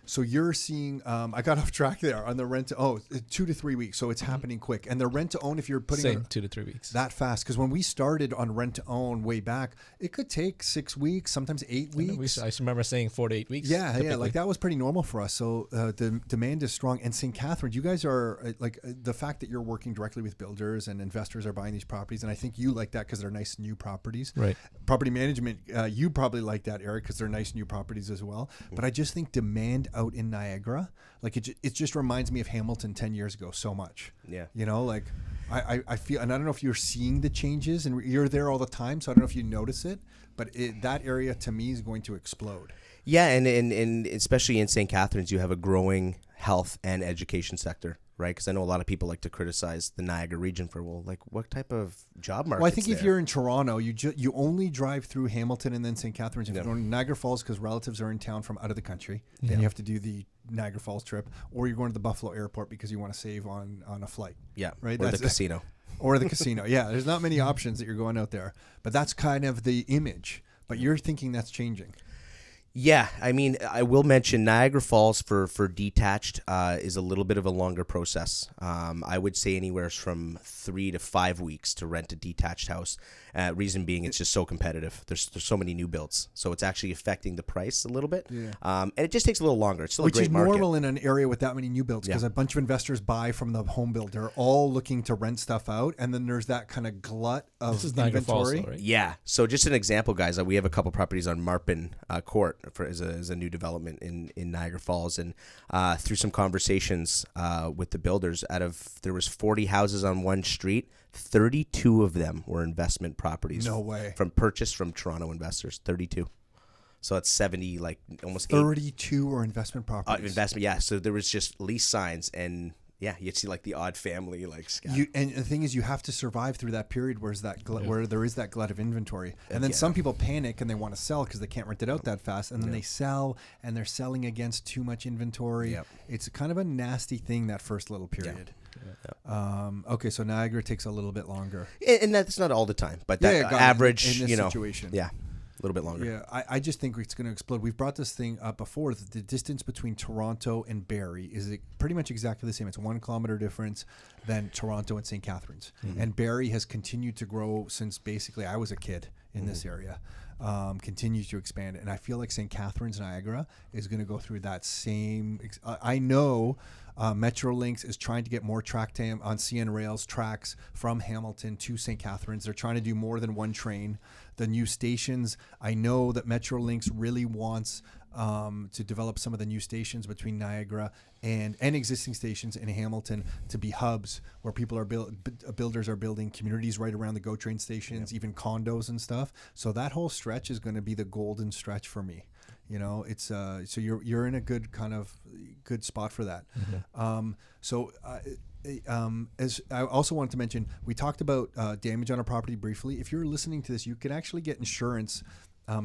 So you're seeing. I got off track there on the rent to 2 to 3 weeks. So it's happening quick. And the rent to own, if you're putting Same 2 to 3 weeks. That fast, because when we started on rent to own way back, it could take 6 weeks, sometimes 8 weeks. I remember saying 4 to 8 weeks. Yeah, like that was pretty normal for us. So the demand is strong. And St. Catharines, you guys are like the fact that you're working directly with builders and investors are buying these properties, and I think you like that because they're nice new properties. Right. Property management, you probably like that, Eric, because they're nice new properties as well. But I just think demand out in Niagara, like it just reminds me of Hamilton 10 years ago so much. Yeah. Like I feel, and I don't know if you're seeing the changes, and you're there all the time, so I don't know if you notice it, but that area to me is going to explode. Yeah, and especially in St. Catharines, you have a growing health and education sector, right? Because I know a lot of people like to criticize the Niagara region for, what type of job market? Well, I think if you're in Toronto, you only drive through Hamilton and then St. Catharines. If you're going to Niagara Falls because relatives are in town from out of the country, then you have to do the Niagara Falls trip, or you're going to the Buffalo airport because you want to save on a flight. Yeah, right. Or the casino. Or the casino. Yeah, there's not many options that you're going out there, but that's kind of the image. But you're thinking that's changing. Yeah, I mean, I will mention Niagara Falls for detached is a little bit of a longer process. I would say anywhere from 3 to 5 weeks to rent a detached house. Reason being, it's just so competitive. There's so many new builds, so it's actually affecting the price a little bit. Yeah. And it just takes a little longer. It's still Which a great is market. normal in an area with that many new builds because a bunch of investors buy from the home builder, all looking to rent stuff out, and then there's that kind of glut of this is Niagara inventory. Falls, though, right? Yeah. So just an example, guys. We have a couple properties on Marpin Court as a new development in Niagara Falls, and through some conversations with the builders, there was 40 houses on one street. 32 of them were investment properties. No way. From Toronto investors. 32. So it's 70, like almost 32 are investment properties. Investment, yeah. So there was just lease signs and yeah, you'd see like the odd family like And the thing is, you have to survive through that period where there is that glut of inventory, and then some people panic and they want to sell because they can't rent it out that fast, and then they sell, and they're selling against too much inventory. It's kind of a nasty thing, that first little period. Okay, so Niagara takes a little bit longer, and that's not all the time, but that average, in this situation. A little bit longer. Yeah, I just think it's going to explode. We've brought this thing up before. The distance between Toronto and Barrie is pretty much exactly the same. It's 1 kilometer difference than Toronto and St. Catharines. And Barrie has continued to grow since basically I was a kid in this area. Continues to expand. And I feel like St. Catharines, Niagara is going to go through that same. I know Metrolinx is trying to get more track time on CN Rail's tracks from Hamilton to St. Catharines. They're trying to do more than one train. The new stations, I know that Metrolinx really wants to develop some of the new stations between Niagara and existing stations in Hamilton to be hubs where people are builders are building communities right around the GO train stations, even condos and stuff. So that whole stretch is going to be the golden stretch for me. You know, it's so you're in a good spot for that. As I also wanted to mention, we talked about damage on a property briefly. If you're listening to this, you can actually get insurance.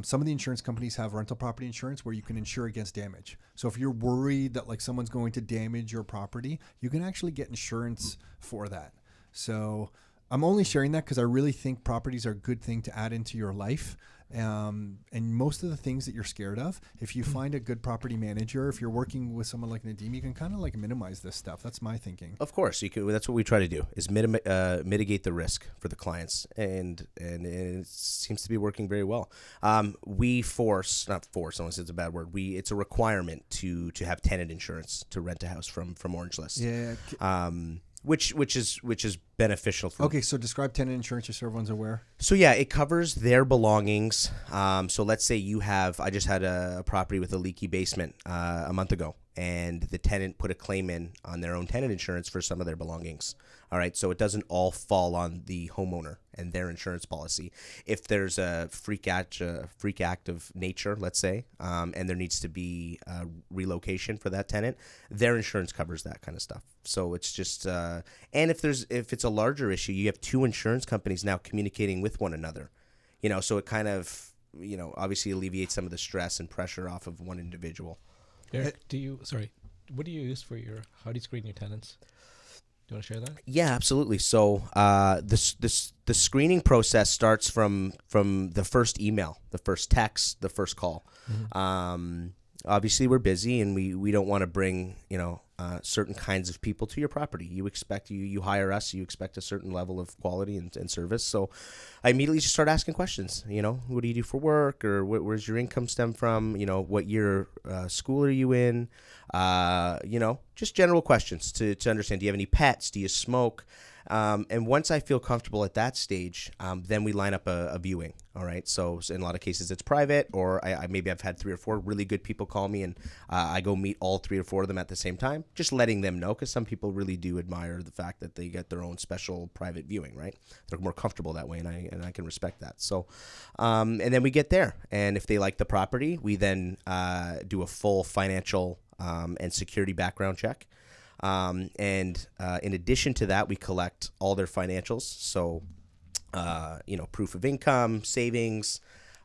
Some of the insurance companies have rental property insurance where you can insure against damage. So if you're worried that like someone's going to damage your property, you can actually get insurance for that. So I'm only sharing that because I really think properties are a good thing to add into your life. And most of the things that you're scared of, if you find a good property manager, if you're working with someone like Nadeem, you can kind of like minimize this stuff. That's my thinking. Of course, you can. That's what we try to do, is mitigate the risk for the clients, and it seems to be working very well. We not force. Someone says it's a bad word. It's a requirement to have tenant insurance to rent a house from Orange List. Yeah. Which is beneficial for. Okay, so describe tenant insurance just so everyone's aware. So yeah, it covers their belongings. So let's say I just had a property with a leaky basement a month ago, and the tenant put a claim in on their own tenant insurance for some of their belongings. All right, so it doesn't all fall on the homeowner and their insurance policy. If there's a freak act of nature, let's say, and there needs to be a relocation for that tenant, their insurance covers that kind of stuff. So it's just, and if it's a larger issue, you have two insurance companies now communicating with one another, so it kind of, obviously alleviates some of the stress and pressure off of one individual. Eric, what do you use how do you screen your tenants? Do you want to share that? Yeah, absolutely. So the screening process starts from the first email, the first text, the first call. Mm-hmm. Obviously, we're busy, and we don't want to bring certain kinds of people to your property. You hire us, you expect a certain level of quality and service. So I immediately just start asking questions. What do you do for work, or where's your income stem from? What year school are you in? Just general questions to understand. Do you have any pets? Do you smoke? And once I feel comfortable at that stage, then we line up a viewing. All right. So in a lot of cases it's private, or I've had 3 or 4 really good people call me, and I go meet all 3 or 4 of them at the same time, just letting them know, because some people really do admire the fact that they get their own special private viewing, right? They're more comfortable that way, and I can respect that. So, and then we get there, and if they like the property, we then do a full financial and security background check. And in addition to that, we collect all their financials. So, proof of income, savings.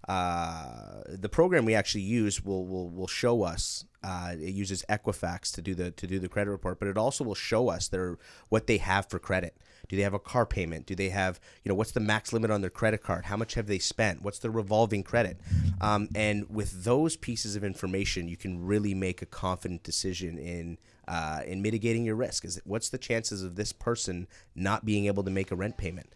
The program we actually use will show us. It uses Equifax to do the credit report, but it also will show us what they have for credit. Do they have a car payment? Do they have, what's the max limit on their credit card? How much have they spent? What's their revolving credit? And with those pieces of information, you can really make a confident decision in mitigating your risk. What's the chances of this person not being able to make a rent payment?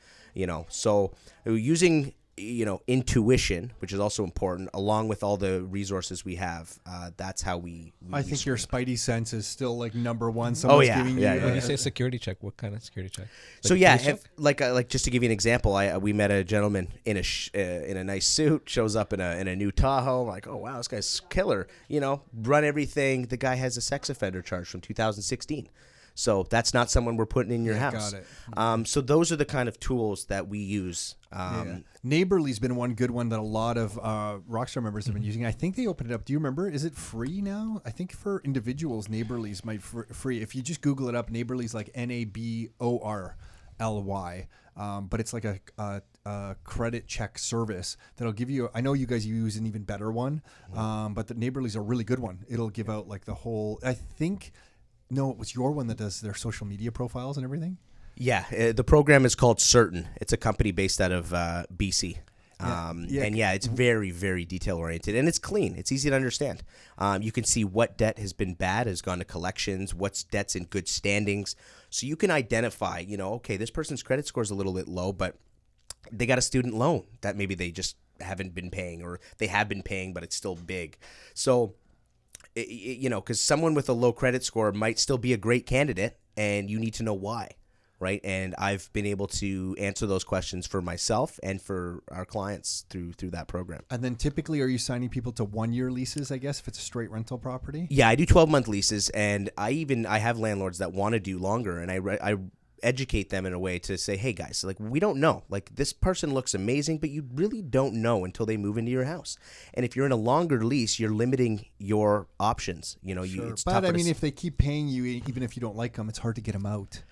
So using intuition, which is also important, along with all the resources we have. That's how we I think your spidey sense is still like number one. When you say security check, what kind of security check? Just to give you an example, we met a gentleman in a nice suit, shows up in a new Tahoe. I'm like, oh wow, this guy's killer. Run everything. The guy has a sex offender charge from 2016. So that's not someone we're putting in your Yeah, house. got it. So those are the kind of tools that we use. Yeah. Neighborly's been one good one that a lot of Rockstar members have been using. I think they opened it up. Do you remember? Is it free now? I think for individuals, Neighborly's might free. If you just Google it up, Neighborly's like NABORLY. But it's like a credit check service that'll give you. I know you guys use an even better one, but the Neighborly's a really good one. It'll give out like the whole. I think. No, it was your one that does their social media profiles and everything. Yeah, the program is called Certain. It's a company based out of BC. And it's very, very detail oriented, and it's clean. It's easy to understand. You can see what debt has been bad, has gone to collections, what's debt's in good standings. So you can identify, okay, this person's credit score is a little bit low, but they got a student loan that maybe they just haven't been paying, or they have been paying, but it's still big. So, because someone with a low credit score might still be a great candidate, and you need to know why. Right. And I've been able to answer those questions for myself and for our clients through that program. And then typically, are you signing people to 1-year leases, I guess, if it's a straight rental property? Yeah, I do 12-month leases. And I have landlords that want to do longer. And I educate them in a way to say, hey, guys, like, we don't know. Like, this person looks amazing, but you really don't know until they move into your house. And if you're in a longer lease, you're limiting your options. Sure. It's but I tougher mean, if they keep paying you, even if you don't like them, it's hard to get them out.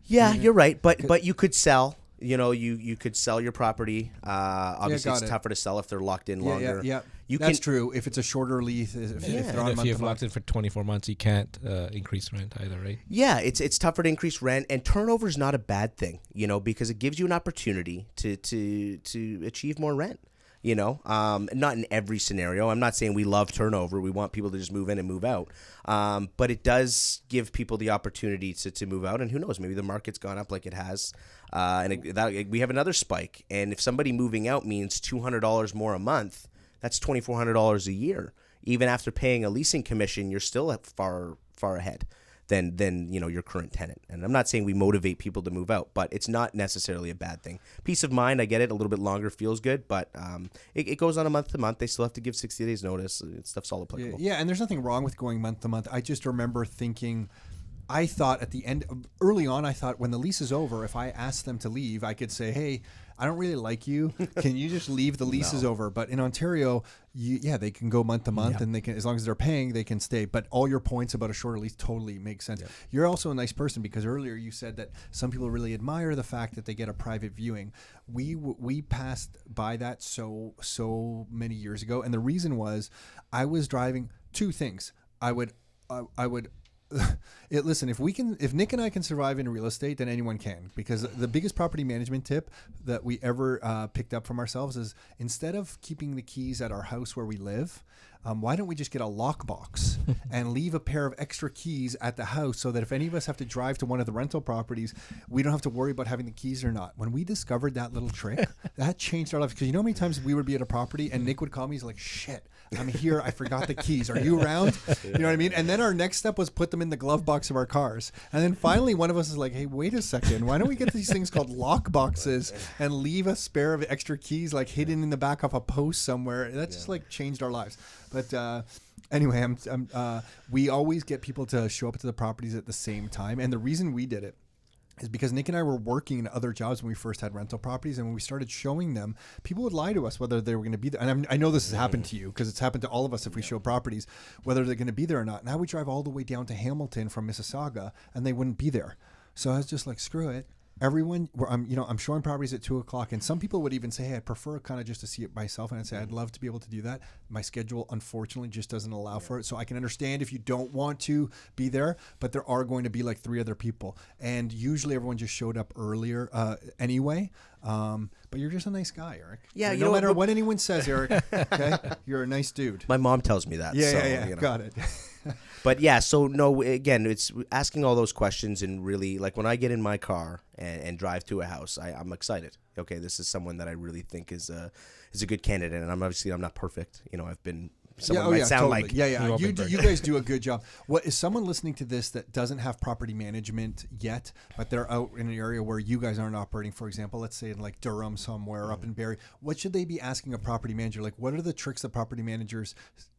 Yeah, you're right. But you could sell. You could sell your property. Obviously, it's tougher to sell if they're locked in longer. Yeah. That's true. If it's a shorter lease, if they're on if you've locked in for 24 months, you can't increase rent either, right? Yeah, it's tougher to increase rent, and turnover is not a bad thing, because it gives you an opportunity to achieve more rent. Not in every scenario. I'm not saying we love turnover. We want people to just move in and move out. But it does give people the opportunity to move out. And who knows, maybe the market's gone up like it has. We have another spike. And if somebody moving out means $200 more a month, that's $2,400 a year. Even after paying a leasing commission, you're still far ahead than your current tenant. And I'm not saying we motivate people to move out, but it's not necessarily a bad thing. Peace of mind, I get it. A little bit longer feels good, but it goes on a month to month. They still have to give 60 days notice. Stuff's all applicable. Yeah, and there's nothing wrong with going month to month. I just remember thinking, I thought at the end, early on, I thought when the lease is over, if I asked them to leave, I could say, hey, I don't really like you. Can you just leave? The lease is over. But in Ontario, they can go month to month, and they can, as long as they're paying, they can stay. But all your points about a shorter lease totally make sense. Yeah. You're also a nice person, because earlier you said that some people really admire the fact that they get a private viewing. We passed by that so many years ago, and the reason was I was driving two things. I would. Listen, if Nick and I can survive in real estate, then anyone can, because the biggest property management tip that we ever picked up from ourselves is, instead of keeping the keys at our house where we live, why don't we just get a lockbox and leave a pair of extra keys at the house, so that if any of us have to drive to one of the rental properties, we don't have to worry about having the keys or not. When we discovered that little trick, that changed our life. Because how many times we would be at a property and Nick would call me, he's like, shit, I'm here, I forgot the keys. Are you around? You know what I mean? And then our next step was put them in the glove box of our cars. And then finally one of us is like, hey, wait a second. Why don't we get these things called lock boxes and leave a spare of extra keys like hidden in the back of a post somewhere? That just like changed our lives. But anyway, we always get people to show up to the properties at the same time. And the reason we did it is because Nick and I were working in other jobs when we first had rental properties, and when we started showing them, people would lie to us whether they were going to be there. And I know this has happened to you, because it's happened to all of us if we show properties, whether they're going to be there or not. Now we drive all the way down to Hamilton from Mississauga, and they wouldn't be there. So I was just like, screw it. Everyone, I'm showing properties at 2:00, and some people would even say, hey, I prefer kind of just to see it myself. And I'd say, I'd love to be able to do that. My schedule, unfortunately, just doesn't allow for it. So I can understand if you don't want to be there, but there are going to be like 3 other people. And usually everyone just showed up earlier anyway. But you're just a nice guy, Eric. Yeah, no matter what anyone says, Eric, okay, you're a nice dude. My mom tells me that. Yeah. Got it. But yeah, so no, again, it's asking all those questions, and really, like, when I get in my car and drive to a house, I'm excited. Okay, this is someone that I really think is a good candidate, and I'm not perfect. I've been. Someone might sound totally. like You guys do a good job. What is someone listening to this that doesn't have property management yet, but they're out in an area where you guys aren't operating? For example, let's say in like Durham somewhere, up in Barrie. What should they be asking a property manager? Like, what are the tricks that property managers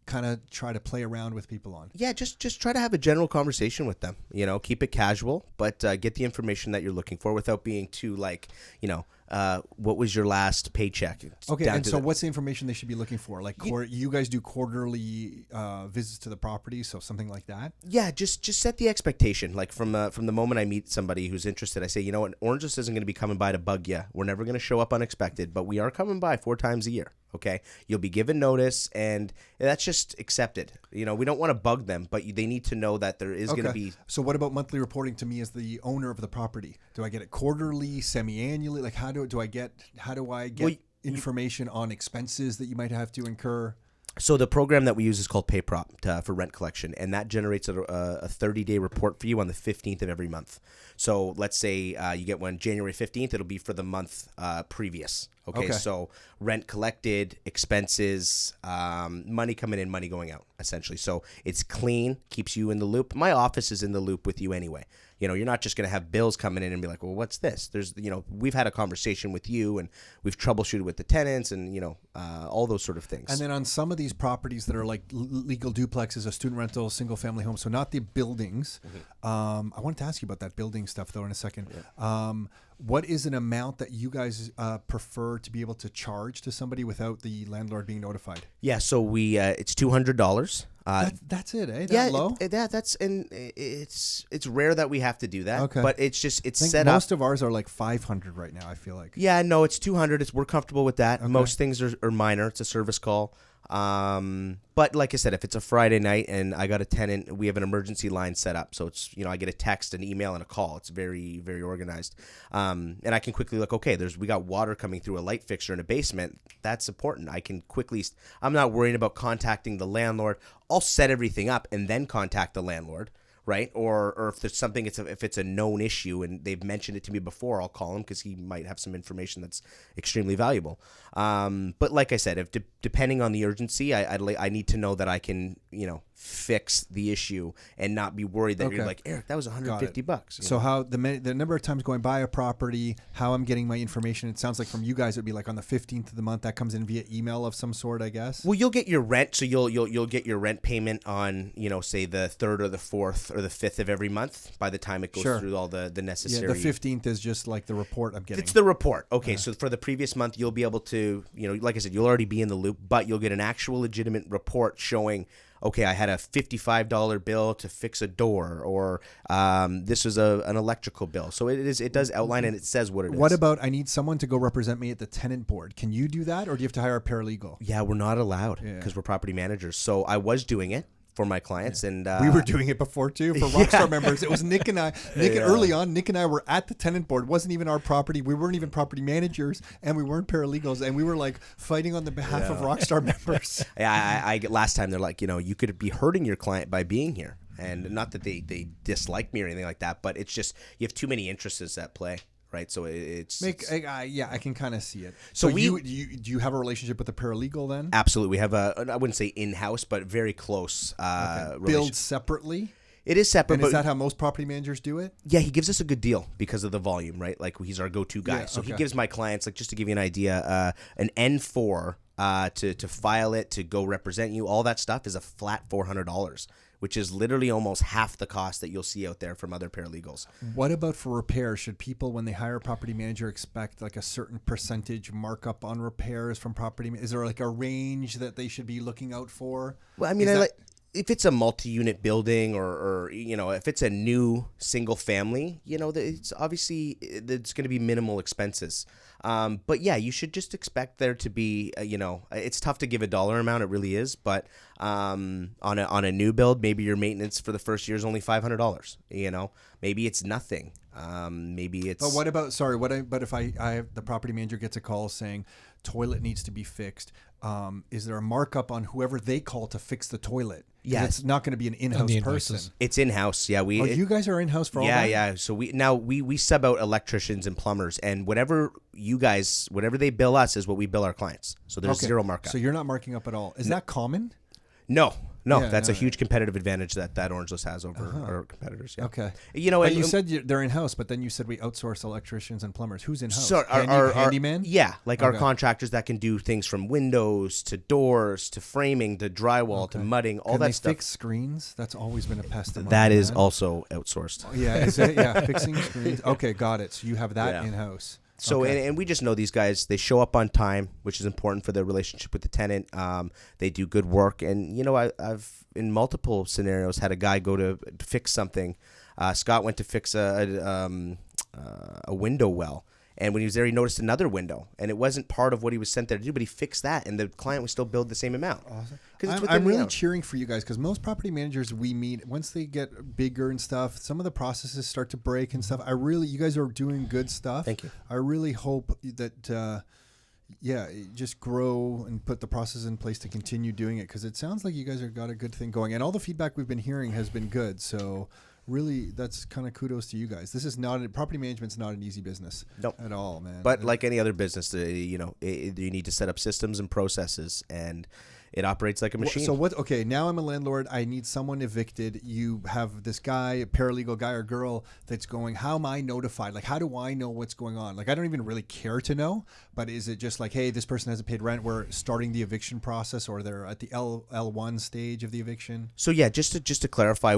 kind of try to play around with people on? Yeah, just try to have a general conversation with them. Keep it casual, but get the information that you're looking for without being too what was your last paycheck? Okay, and so what's the information they should be looking for? Like, you guys do quarterly visits to the property, so something like that? Yeah, just set the expectation. Like from the moment I meet somebody who's interested, I say, you know what, Orange List isn't going to be coming by to bug you. We're never going to show up unexpected, but we are coming by 4 times a year. Okay, you'll be given notice, and that's just accepted. We don't want to bug them, but they need to know that there is going to be. So what about monthly reporting to me as the owner of the property? Do I get it quarterly, semi-annually? Like, how do I get information on expenses that you might have to incur? So the program that we use is called PayProp for rent collection, and that generates a 30-day report for you on the 15th of every month. So let's say you get one January 15th, it'll be for the month previous. Okay, so rent collected, expenses, money coming in, money going out, essentially. So it's clean, keeps you in the loop. My office is in the loop with you anyway. You're not just going to have bills coming in and be like, well, what's this? We've had a conversation with you, and we've troubleshooted with the tenants, and all those sort of things. And then on some of these properties that are like legal duplexes, a student rental, single family home, so not the buildings. I wanted to ask you about that building stuff though in a second. Yeah. What is an amount that you guys prefer to be able to charge to somebody without the landlord being notified? Yeah, so we it's $200. That's it, eh? That low? It's rare that we have to do that. Okay. But it's set up. Most of ours are like 500 right now, I feel like. Yeah, no, it's 200. We're comfortable with that. Okay. Most things are minor. It's a service call. But like I said, if it's a Friday night and I got a tenant, we have an emergency line set up. So it's, I get a text, an email, and a call. It's very, very organized. And I can quickly look, okay, we got water coming through a light fixture in a basement. That's important. I can quickly, I'm not worrying about contacting the landlord. I'll set everything up and then contact the landlord. Right, or if there's something, if it's a known issue and they've mentioned it to me before, I'll call him because he might have some information that's extremely valuable. But like I said, if depending on the urgency, I need to know that I can fix the issue and not be worried that you're like, Eric, that was $150. So how the number of times going by a property, how I'm getting my information, it sounds like from you guys it would be like on the 15th of the month. That comes in via email of some sort, I guess. Well, you'll get your rent, so you'll get your rent payment on say the 3rd or the 4th or the 5th of every month. By the time it goes through all the necessary. Yeah, the 15th is just like the report I'm getting. It's the report. Okay, so for the previous month, you'll be able to like I said, you'll already be in the loop, but you'll get an actual legitimate report showing, okay, I had a $55 bill to fix a door, or this was an electrical bill. So it does outline and it says what it is. What about I need someone to go represent me at the tenant board? Can you do that, or do you have to hire a paralegal? Yeah, we're not allowed because we're property managers. So I was doing it for my clients, and we were doing it before too for Rockstar members. It was Nick and I. Early on, Nick and I were at the tenant board. It wasn't even our property. We weren't even property managers, and we weren't paralegals, and we were like fighting on the behalf of Rockstar members. I last time they're like, you could be hurting your client by being here, and not that they dislike me or anything like that, but it's just you have too many interests at play. Right, so I can kind of see it. So do you have a relationship with a paralegal then? Absolutely, we have I wouldn't say in-house, but very close. Billed separately. It is separate. And is that how most property managers do it? Yeah, he gives us a good deal because of the volume, right? Like he's our go-to guy. So he gives my clients, like just to give you an idea, an N4 to file it, to go represent you, all that stuff is a flat $400. Which is literally almost half the cost that you'll see out there from other paralegals. What about for repairs? Should people, when they hire a property manager, expect like a certain percentage markup on repairs from property? Is there like a range that they should be looking out for? Well, I mean, if it's a multi-unit building or if it's a new single family, it's obviously there's going to be minimal expenses. But yeah, you should just expect there to be, it's tough to give a dollar amount. It really is. But on a new build, maybe your maintenance for the first year is only $500. Maybe it's nothing. Maybe it's. But what about? Sorry. But if the property manager gets a call saying toilet needs to be fixed, is there a markup on whoever they call to fix the toilet? Yeah, it's not going to be an in-house person. It's in-house. Yeah, you guys are in-house for all that? Yeah. So we sub out electricians and plumbers, and whatever they bill us is what we bill our clients. So there's zero markup. So you're not marking up at all. Is that common? No, No, Yeah, that's no, a huge competitive advantage that Orange List has over our competitors. Yeah. Okay. You know, But and, you said they're in-house, but then you said we outsource electricians and plumbers. Who's in-house? so our handyman? Yeah, like our Okay. contractors that can do things from windows to doors to framing to drywall to mudding, all Can that they stuff. fix screens? That's always been a pest in my That mind, is man. also outsourced. Yeah, is it? Yeah, fixing screens. Okay, got it. So you have that Yeah. in-house. So Okay. and we just know these guys. They show up on time, which is important for their relationship with the tenant. They do good work, and you know I've in multiple scenarios had a guy go to fix something. Scott went to fix a window well, and when he was there, he noticed another window, and it wasn't part of what he was sent there to do, but he fixed that, and the client was still billed the same amount. Awesome. 'Cause it's I'm within, really cheering for you guys because most property managers we meet, once they get bigger and stuff, some of the processes start to break and stuff. You guys are doing good stuff. Thank you. I really hope that, just grow and put the process in place to continue doing it because it sounds like you guys have got a good thing going. And all the feedback we've been hearing has been good. So really, that's kind of kudos to you guys. This is property management's not an easy business at all, man. But like any other business, you need to set up systems and processes, and it operates like a machine. So what? Okay, now I'm a landlord. I need someone evicted. You have this guy, a paralegal guy or girl, that's going. How am I notified? Like, how do I know what's going on? Like, I don't even really care to know. But is it just like, hey, this person hasn't paid rent? We're starting the eviction process, or they're at the L1 stage of the eviction. So yeah, just to clarify,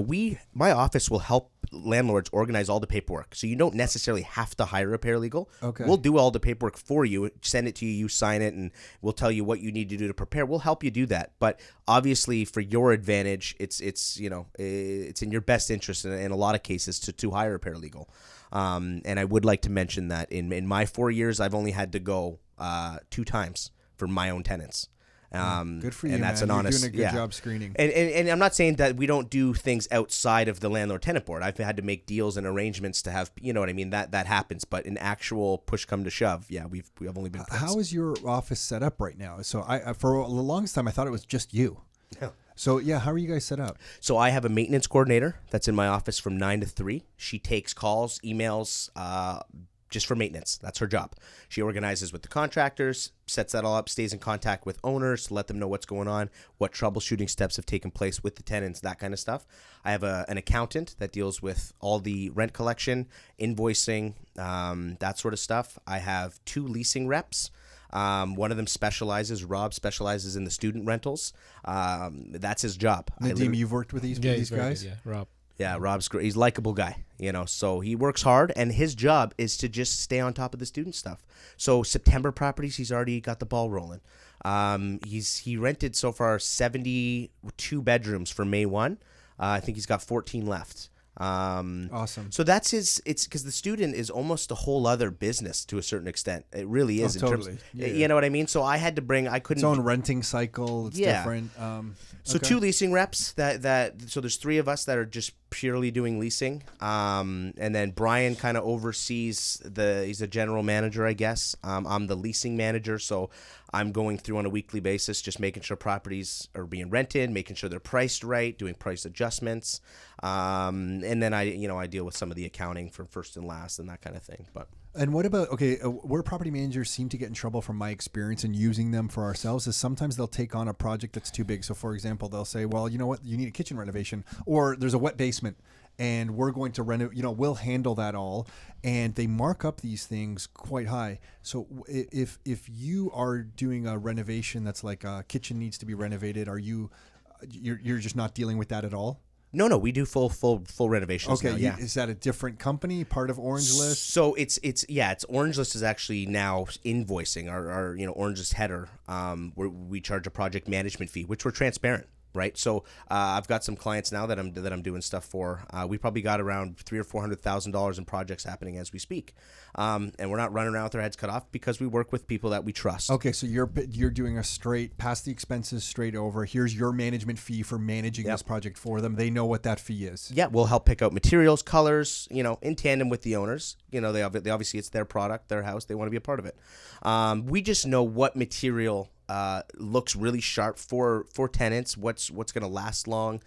my office will help landlords organize all the paperwork. So you don't necessarily have to hire a paralegal. Okay. We'll do all the paperwork for you, send it to you, you sign it, and we'll tell you what you need to do to prepare. We'll help you do that. But obviously for your advantage, it's in your best interest in a lot of cases to hire a paralegal. And I would like to mention that in my 4 years, I've only had to go 2 times for my own tenants. Good for you, and that's man. an You're honest, doing a good job screening. And I'm not saying that we don't do things outside of the landlord-tenant board. I've had to make deals and arrangements to have, you know what I mean. That happens. But in actual push come to shove, yeah, we have only been. How is your office set up right now? So I for the longest time I thought it was just you. No. So yeah, how are you guys set up? So I have a maintenance coordinator that's in my office from 9 to 3. She takes calls, emails, just for maintenance. That's her job. She organizes with the contractors, sets that all up, stays in contact with owners to let them know what's going on, what troubleshooting steps have taken place with the tenants, that kind of stuff. I have an accountant that deals with all the rent collection, invoicing, that sort of stuff. I have 2 leasing reps. One of them Rob specializes in the student rentals. That's his job. Nadeem, you've worked with these guys? Good, yeah, Rob. Yeah, Rob's great. He's a likable guy, so he works hard, and his job is to just stay on top of the student stuff. So September properties, he's already got the ball rolling. He rented so far 72 bedrooms for May 1. I think he's got 14 left. Awesome. So that's it's because the student is almost a whole other business to a certain extent. It really is. Totally. In terms, you know what I mean? So I couldn't. Its own renting cycle. It's different. So 2 leasing reps so there's 3 of us that are just purely doing leasing. And then Brian kind of oversees he's a general manager, I guess. I'm the leasing manager. So I'm going through on a weekly basis, just making sure properties are being rented, making sure they're priced right, doing price adjustments. And then I deal with some of the accounting for first and last and that kind of thing. And what about, where property managers seem to get in trouble from my experience in using them for ourselves is sometimes they'll take on a project that's too big. So for example, they'll say, well, you know what, you need a kitchen renovation, or there's a wet basement and we're going to we'll handle that all. And they mark up these things quite high. So if you are doing a renovation that's like a kitchen needs to be renovated, you're just not dealing with that at all? No, we do full renovations. Okay, now, yeah. Is that a different company, part of Orange List? So it's Orange List is actually now invoicing our Orange List header. Where we charge a project management fee, which we're transparent, right? So I've got some clients now that I'm doing stuff for. We probably got around $300,000 or $400,000 in projects happening as we speak, and we're not running around with our heads cut off because we work with people that we trust. Okay, so you're doing a straight pass the expenses straight over. Here's your management fee for managing this project for them. They know what that fee is. Yeah, we'll help pick out materials, colors, in tandem with the owners. They obviously it's their product, their house. They want to be a part of it. We just know what material looks really sharp for tenants, what's going to last long,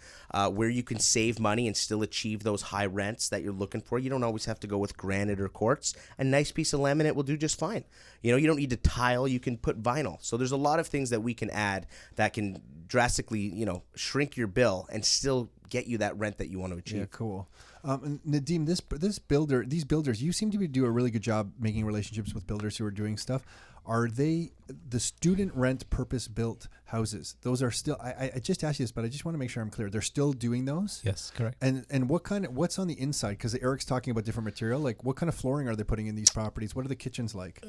where you can save money and still achieve those high rents that you're looking for. You don't always have to go with granite or quartz. A nice piece of laminate will do just fine. You know, you don't need to tile, you can put vinyl. So there's a lot of things that we can add that can drastically, you know, shrink your bill and still get you that rent that you want to achieve. Yeah, cool. And Nadeem, these builders, you seem to do a really good job making relationships with builders who are doing stuff. Are they the student rent purpose built houses? Those are still. I just asked you this, but I just want to make sure I'm clear. They're still doing those. Yes, correct. And what's on the inside? Because Eric's talking about different material. Like, what kind of flooring are they putting in these properties? What are the kitchens like?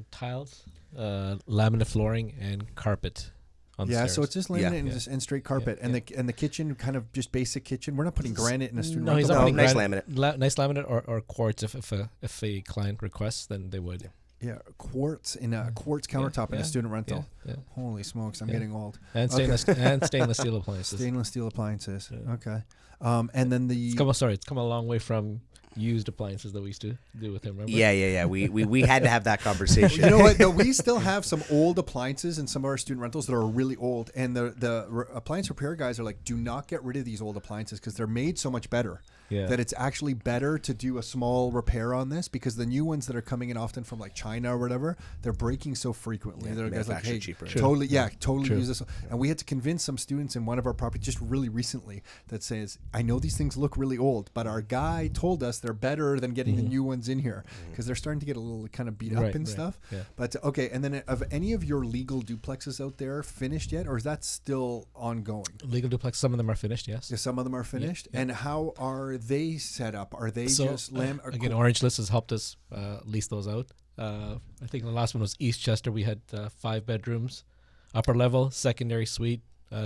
Tiles, laminate flooring, and carpet. Yeah, so it's just laminate and straight carpet, and the kitchen kind of just basic kitchen. We're not putting granite in a student rental. He's not putting nice laminate. Nice laminate or quartz if a client requests, then they would. Yeah, quartz in a quartz countertop in a student rental. Yeah. Holy smokes, I'm getting old. And stainless steel appliances. Stainless steel appliances. Yeah. Okay. And then it's come a long way from used appliances that we used to do with him. Remember? Yeah. We had to have that conversation. You know what? No, we still have some old appliances in some of our student rentals that are really old, and the appliance repair guys are like, do not get rid of these old appliances because they're made so much better. Yeah. That it's actually better to do a small repair on this because the new ones that are coming in often from like China or whatever, they're breaking so frequently. They're guys like, hey, cheaper. totally use this. And we had to convince some students in one of our properties just really recently that says, I know these things look really old, but our guy told us they're better than getting the new ones in here because they're starting to get a little kind of beat up and stuff. Yeah. But okay, and then of any of your legal duplexes out there finished yet, or is that still ongoing? Legal duplex, some of them are finished, yes. Yeah, some of them are finished. Yeah. And how are they set up? Are they just again, Orange List has helped us lease those out. I think the last one was Eastchester. We had 5 bedrooms, upper level, secondary suite,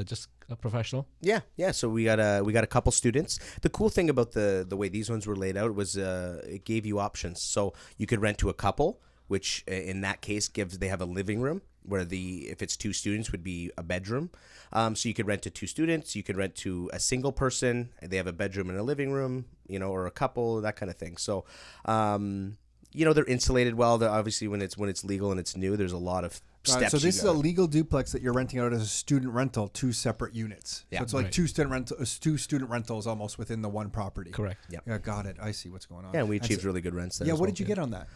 just a professional. Yeah. So we got a couple students. The cool thing about the way these ones were laid out was it gave you options. So you could rent to a couple, which in that case they have a living room where if it's 2 students would be a bedroom. So you could rent to 2 students. You could rent to a single person. They have a bedroom and a living room, you know, or a couple, that kind of thing. So, you know, they're insulated well. They're obviously when it's legal and it's new, there's a lot of steps. So this is a legal duplex that you're renting out as a student rental, 2 separate units. Yeah. So it's like 2 student rentals almost within the one property. Correct. Yeah, got it. I see what's going on. Yeah, we achieved really good rents there. Yeah, what did you get on that?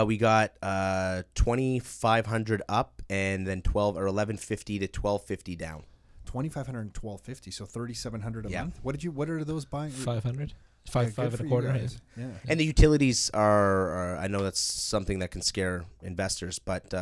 We got $2,500 up and then $1,150 to $1,250 down. $2,500 and $1,250, so $3,700 a month. What are those buying? 500. Five and a quarter. Yeah. And the utilities are I know that's something that can scare investors, but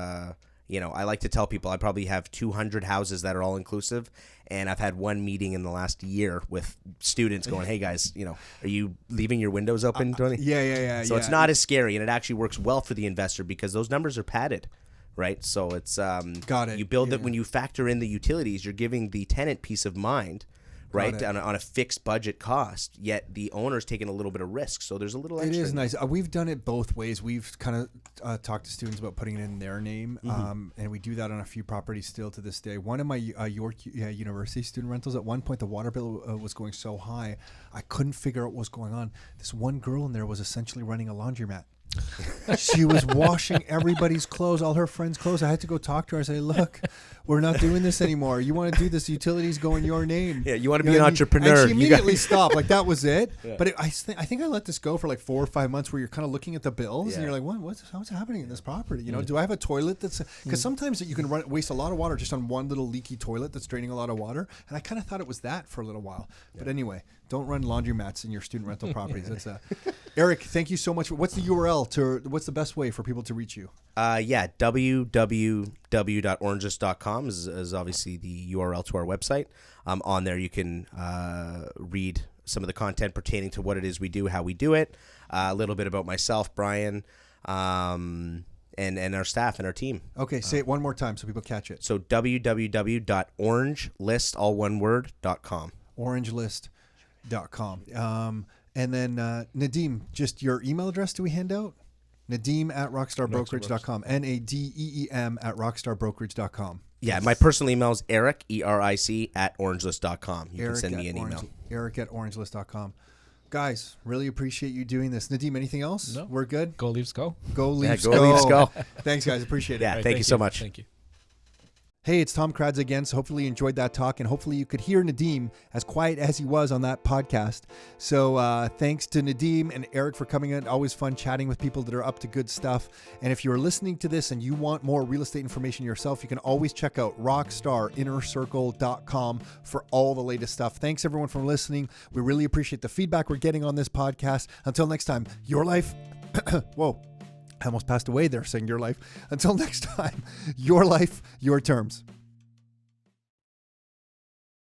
you know, I like to tell people I probably have 200 houses that are all inclusive, and I've had one meeting in the last year with students going, "Hey guys, you know, are you leaving your windows open?" Yeah. So it's not as scary, and it actually works well for the investor because those numbers are padded. Right, so it's got it. You build it when you factor in the utilities. You're giving the tenant peace of mind, right, on a fixed budget cost. Yet the owner's taking a little bit of risk, so there's a little extra. It is nice. We've done it both ways. We've kind of talked to students about putting it in their name, and we do that on a few properties still to this day. One of my York University student rentals, at one point the water bill was going so high, I couldn't figure out what was going on. This one girl in there was essentially running a laundromat. She was washing everybody's clothes, all her friends' clothes. I had to go talk to her and say, look, we're not doing this anymore. You want to do this, utilities go in your name. Yeah, you want to be an entrepreneur. And she immediately stopped. Like, that was it. Yeah. But I think I let this go for like 4 or 5 months where you're kind of looking at the bills and you're like, what's happening in this property? You know, do I have a toilet that's... Because sometimes you can waste a lot of water just on one little leaky toilet that's draining a lot of water. And I kind of thought it was that for a little while. But anyway, don't run laundromats in your student rental properties. That's Eric, thank you so much. What's the URL what's the best way for people to reach you? www.orangelist.com is obviously the URL to our website. On there you can read some of the content pertaining to what it is we do, how we do it, a little bit about myself, Brian, and our staff and our team. Okay, say it one more time so people catch it. So www.orangelist, all one word, .com. Orangelist.com. And then Nadeem, just your email address do we hand out? Nadeem at rockstarbrokerage.com. Nadeem at rockstarbrokerage.com. Yeah, my personal email is Eric, ERIC, at orangelist.com. You can send me an email. Eric at orangelist.com. Guys, really appreciate you doing this. Nadeem, anything else? No. We're good? Go Leafs, go. Go Leafs, go. Leafs, go. Thanks, guys. Appreciate it. Yeah, thank you so much. Thank you. Hey, it's Tom Kradz again. So hopefully you enjoyed that talk, and hopefully you could hear Nadeem as quiet as he was on that podcast. So thanks to Nadeem and Eric for coming in. Always fun chatting with people that are up to good stuff. And if you're listening to this and you want more real estate information yourself, you can always check out rockstarinnercircle.com for all the latest stuff. Thanks everyone for listening. We really appreciate the feedback we're getting on this podcast. Until next time, your life. Whoa. I almost passed away there saying your life. Until next time, your life, your terms.